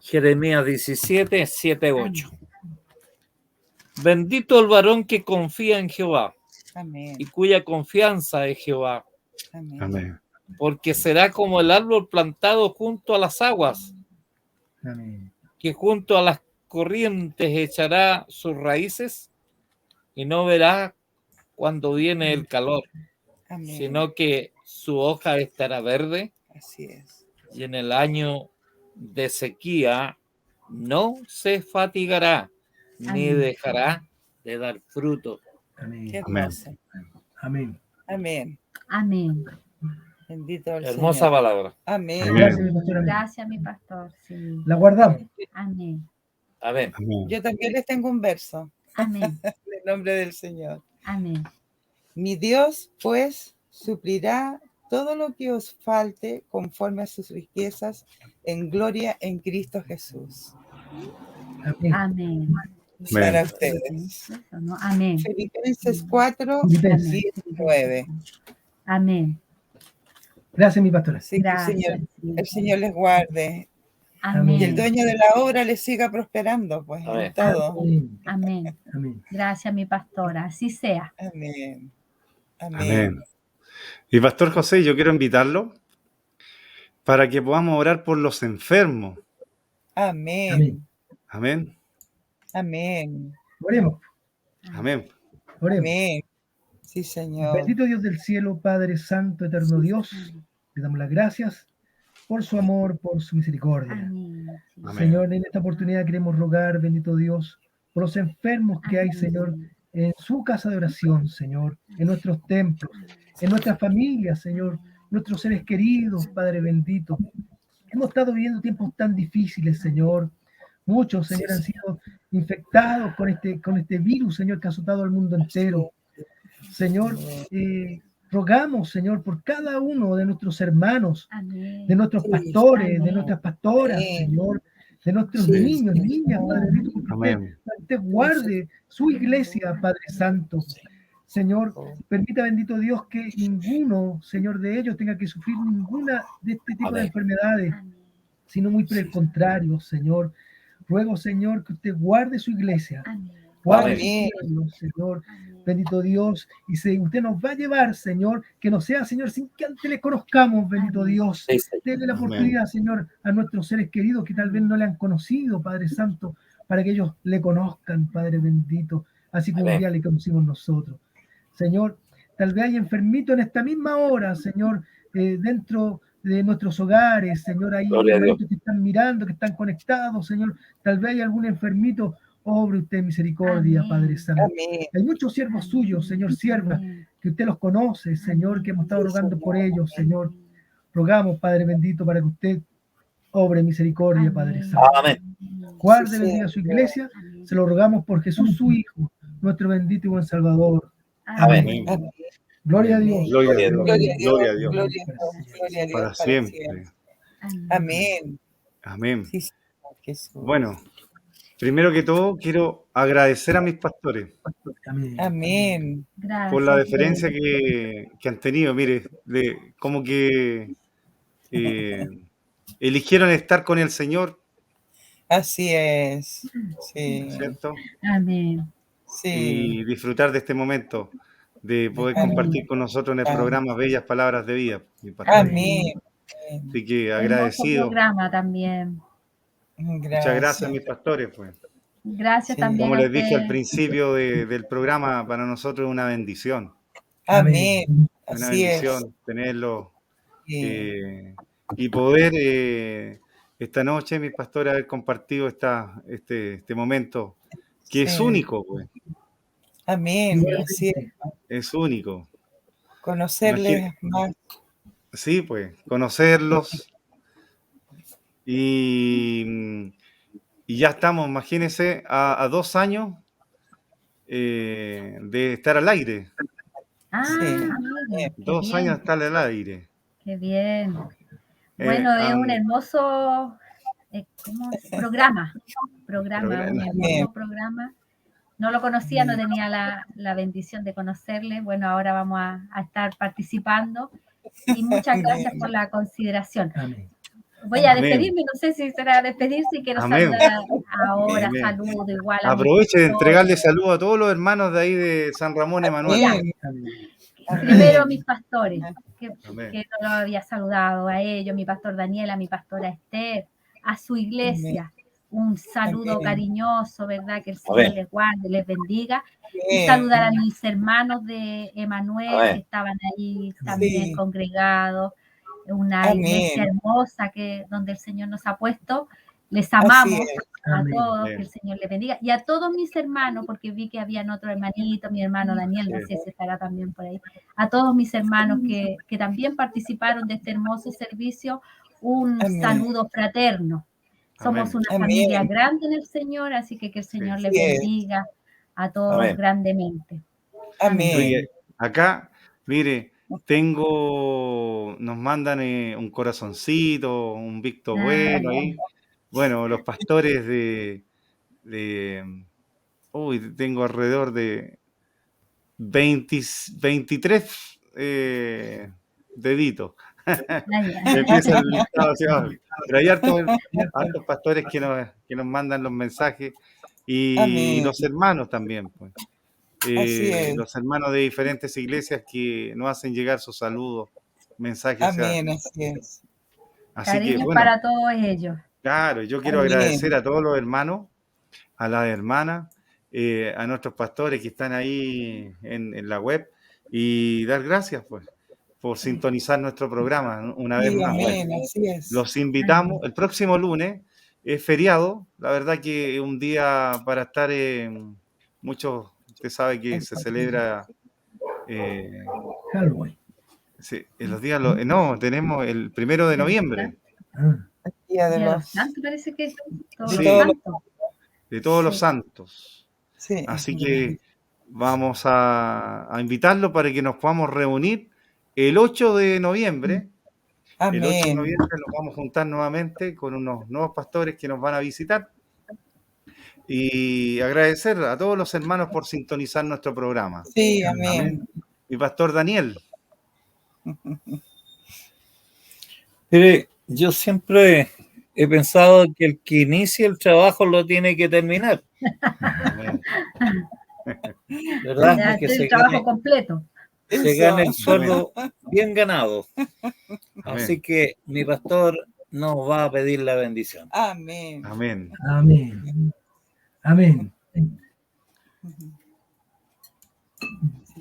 Jeremías 17, 7, 8. Bendito el varón que confía en Jehová Amén. y cuya confianza es Jehová, Amén. Amén. porque será como el árbol plantado junto a las aguas, Amén. que junto a las corrientes echará sus raíces y no verá cuando viene el calor, Amén. sino que su hoja estará verde Así es. y en el año de sequía no se fatigará ni Amén. dejará de dar fruto. Qué Amén. hermoso. Amén. Amén. Amén. Bendito el Hermosa Señor. palabra. Amén. Amén. Gracias, mi pastor. Amén. Gracias, mi pastor. Sí. La guardamos. Amén. Amén. Amén. Yo también les tengo un verso Amén. en el nombre del Señor. Amén. Mi Dios, pues, suplirá todo lo que os falte conforme a sus riquezas en gloria en Cristo Jesús. Amén. Amén. Para ustedes. Eso, ¿no? Amén. Filipenses 4, Filipenses. 19. Amén. Gracias, mi pastora. Así que Gracias. el Señor les guarde. Amén. Y el dueño de la obra les siga prosperando, pues, Amén. en todo. Amén. Amén. Amén. Gracias, mi pastora. Así sea. Amén. Amén. Amén. Y Pastor José, yo quiero invitarlo para que podamos orar por los enfermos. Amén. Amén. Amén. Oremos. Amén. Oremos. Amén. Sí, Señor. Bendito Dios del cielo, Padre Santo, Eterno Dios, le damos las gracias por su amor, por su misericordia. Amén. Sí. Amén. Señor, en esta oportunidad queremos rogar, bendito Dios, por los enfermos que hay, Amén. Señor, en su casa de oración, Señor, en nuestros templos, en nuestras familias, Señor, nuestros seres queridos, Padre bendito. Hemos estado viviendo tiempos tan difíciles, Señor. Muchos, Señor, han sido infectados con este virus, Señor, que ha azotado al mundo entero. Señor, rogamos, Señor, por cada uno de nuestros hermanos, Amén. de nuestros Sí, pastores, de amén. nuestras pastoras, Amén. Señor, de nuestros Sí, niños, sí, niñas, Señor. Padre bendito, porque Amén. usted guarde su iglesia, Padre Santo. Señor, permita, bendito Dios, que ninguno, Señor, de ellos tenga que sufrir ninguna de este tipo de Amén. enfermedades, Amén. sino muy por el contrario, Señor. Ruego, Señor, que usted guarde su iglesia, Amén. guarde Amén. su pueblo, Señor. Amén. Bendito Dios, y si usted nos va a llevar, Señor, que no sea, Señor, sin que antes le conozcamos, bendito Amén. Dios. Sí, Señor. Denle la Amén. oportunidad, Señor, a nuestros seres queridos que tal vez no le han conocido, Padre Santo, para que ellos le conozcan, Padre bendito, así como un Amén. día le conocimos nosotros. Señor, tal vez hay enfermitos en esta misma hora, Señor, dentro de nuestros hogares, Señor, hay Gloria a Dios. hermanitos que están mirando, que están conectados, Señor, tal vez hay algún enfermito Obre usted misericordia, Amén. Padre Santo. Amén. Hay muchos siervos suyos, Señor, siervas, Amén. que usted los conoce, Señor, que hemos estado Sí, rogando por Señor. ellos, Señor. Rogamos, Padre bendito, para que usted obre misericordia, Padre Santo. Amén. Guarde, Sí, bendiga su Señor. iglesia. Amén. Se lo rogamos por Jesús, su Hijo, nuestro bendito y buen Salvador. Amén. Amén. Amén. Gloria a Amén. Dios. Gloria a Dios. Gloria a Dios. Gloria a Dios. Gloria a Dios. Gloria a Dios Para siempre. Amén. Amén. Sí, Señor Jesús. Bueno, primero que todo, quiero agradecer a mis pastores Amén. Amén. Gracias. por la deferencia que han tenido. Mire, como que eligieron estar con el Señor, Así es. Sí. ¿cierto? Amén. Sí. Y disfrutar de este momento, de poder Amén. compartir con nosotros en el Amén. programa Bellas Palabras de Vida, mi pastor. Amén. Así que Hermoso agradecido. programa también. Muchas gracias a mis pastores, pues. Gracias Sí. también Como a les dije al usted. principio del programa, para nosotros es una bendición. Amén. Una Así es. bendición tenerlo Sí. y poder esta noche, mis pastores, haber compartido este momento que es Sí. único, pues. Amén. Así es. Es único. Conocerles más. Sí, pues, conocerlos y ya estamos, imagínense, a 2 años de estar al aire. Ah, Sí. mire, qué 2 bien, años de estar al aire. qué bien. Bueno, es un hermoso ¿cómo es? Programa, un hermoso programa. No lo conocía, no tenía la bendición de conocerle. Bueno, ahora vamos a estar participando y muchas gracias por la consideración. Amén. Voy a Amén. despedirme, no sé si será despedirse y quiero Amén. saludar ahora, Amén. saludo igual a mi Aproveche de pastor. entregarle saludos a todos los hermanos de ahí de San Ramón Emanuel. Amén. Amén. Primero mis pastores, Amén. que no lo había saludado a ellos, mi pastor Daniel, a mi pastora Esther, a su iglesia. Un saludo Amén. cariñoso, ¿verdad? Que el Señor Amén. les guarde, les bendiga. Y Amén. saludar a mis hermanos de Emanuel, Amén. que estaban ahí también Sí. congregados. Una Amén. iglesia hermosa donde el Señor nos ha puesto. Les Así amamos es. a Amén. todos, Amén. que el Señor les bendiga. Y a todos mis hermanos, porque vi que habían otro hermanito, mi hermano Daniel, no Sí. sé si estará también por ahí. A todos mis hermanos que también participaron de este hermoso servicio, un Amén. saludo fraterno. Somos Amén. una Amén. familia grande en el Señor, así que el Señor les Así es. bendiga a todos Amén. grandemente. Amén. Oye, acá, mire, nos mandan un corazoncito, un visto bueno ahí. Bueno, los pastores tengo alrededor de 23 deditos. Empieza el listado hacia abajo. Pero hay hartos pastores que nos mandan los mensajes y Amén. los hermanos también, pues. Así es. Los hermanos de diferentes iglesias que nos hacen llegar sus saludos, mensajes. Amén. Así es. Así que, Cariños bueno, para todos ellos. claro, yo quiero Amén. agradecer a todos los hermanos, a las hermanas, a nuestros pastores que están ahí en la web y dar gracias, pues, por sintonizar nuestro programa una vez Sí, más. amén. Así es. Los invitamos, el próximo lunes es feriado, la verdad que es un día para estar muchos, usted sabe que se celebra Halloween. sí, en los días, no, tenemos el 1 de noviembre, Ah, Día de Día de los los. Santos, parece que es todos Sí. los santos. de todos los Sí. santos. Sí. Así que vamos a invitarlo para que nos podamos reunir el 8 de noviembre. El 8 de Amén. noviembre nos vamos a juntar nuevamente con unos nuevos pastores que nos van a visitar. Y agradecer a todos los hermanos por sintonizar nuestro programa. Sí, amén. Mi pastor Daniel. Mire, yo siempre he pensado que el que inicia el trabajo lo tiene que terminar, Amén. ¿verdad? De Y que hacer se el trabajo gane, completo. se Eso. gane el sueldo bien ganado. Amén. Así que mi pastor nos va a pedir la bendición. Amén. Amén. amén. Amén.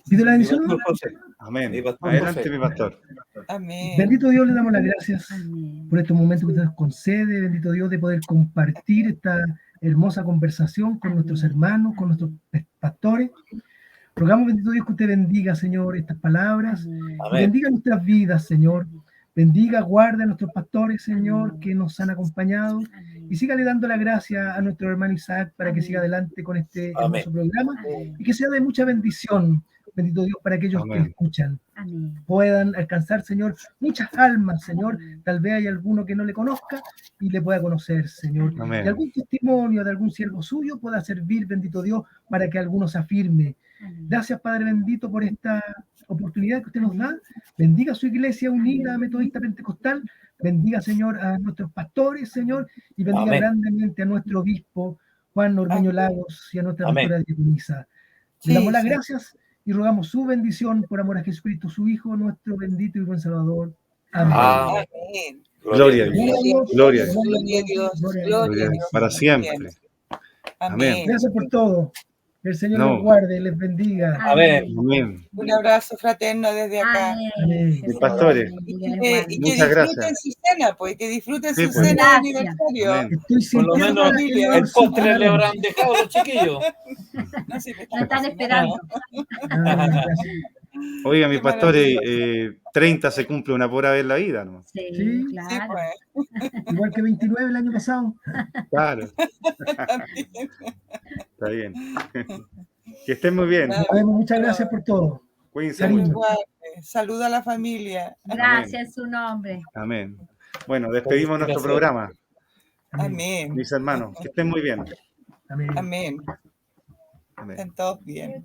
¿Pido la Mi bendición? pastor José. Amén. Mi pastor Adelante, José. mi pastor. Amén. Bendito Dios, le damos las gracias Amén. por estos momentos que usted nos concede. Bendito Dios, de poder compartir esta hermosa conversación con nuestros hermanos, con nuestros pastores. Rogamos, bendito Dios, que usted bendiga, Señor, estas palabras. Y Amén. bendiga nuestras vidas, Señor. Bendiga, guarda a nuestros pastores, Señor, que nos han acompañado. Y sígale dando la gracia a nuestro hermano Isaac para que siga adelante con este hermoso programa y que sea de mucha bendición, bendito Dios, para aquellos que escuchan. Puedan alcanzar, Señor, muchas almas, Señor. Tal vez hay alguno que no le conozca y le pueda conocer, Señor. Amén. Y algún testimonio de algún siervo suyo pueda servir, bendito Dios, para que alguno se afirme. Gracias, Padre bendito, por esta oportunidad que usted nos da. Bendiga a su iglesia unida, metodista, pentecostal. Bendiga, Señor, a nuestros pastores, Señor, y bendiga Amén. grandemente a nuestro obispo, Juan Ormeño Lagos, y a nuestra Amén. pastora diaconisa. Le damos las gracias y rogamos su bendición por amor a Jesucristo, su Hijo, nuestro bendito y buen Salvador. Amén. Amén. Gloria a Dios. Gloria a Dios. Gloria a Dios. Gloria a Dios. Para siempre. Amén. Gracias por todo. El Señor No. los guarde, les bendiga. Amén. Amén. Un abrazo fraterno desde acá. Amén. Mis pastores, Y que Muchas disfruten gracias. su cena, pues, que disfruten Sí, su pues. cena de Gracias. aniversario. Amén. Estoy Por lo sintiendo menos que el postre le habrán dejado los chiquillos. No sé, me Lo están esperando. Gracias. Oiga, mis Qué pastores, maravilloso. 30 se cumple una pura vez en la vida, ¿no? Sí, Sí, Sí, claro. pues. Igual que 29 el año pasado. Claro. Está bien. Que estén muy bien. Nos vemos, muchas gracias por todo. Cuídense Cariño. mucho. Igual, saluda a la familia. Gracias en su nombre. Amén. Bueno, despedimos nuestro Gracias. programa, Amén. mis hermanos. Que estén muy bien. Amén. Amén. Amén. Estén todos bien.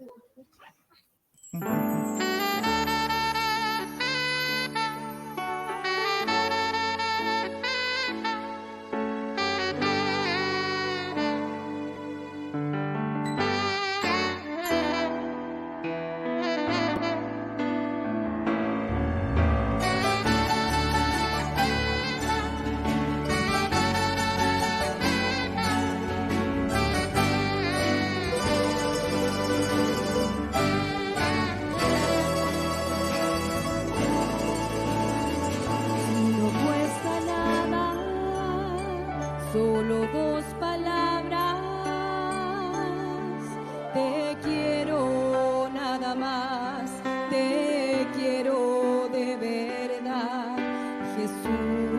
No cuesta nada, solo dos palabras. Te quiero nada más, te quiero de verdad, Jesús,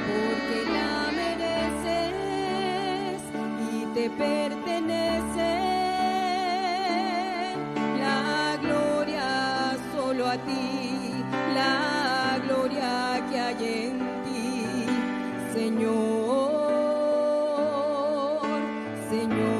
porque la mereces y te pertenece la gloria solo a ti, la gloria que hay en ti, Señor, Señor.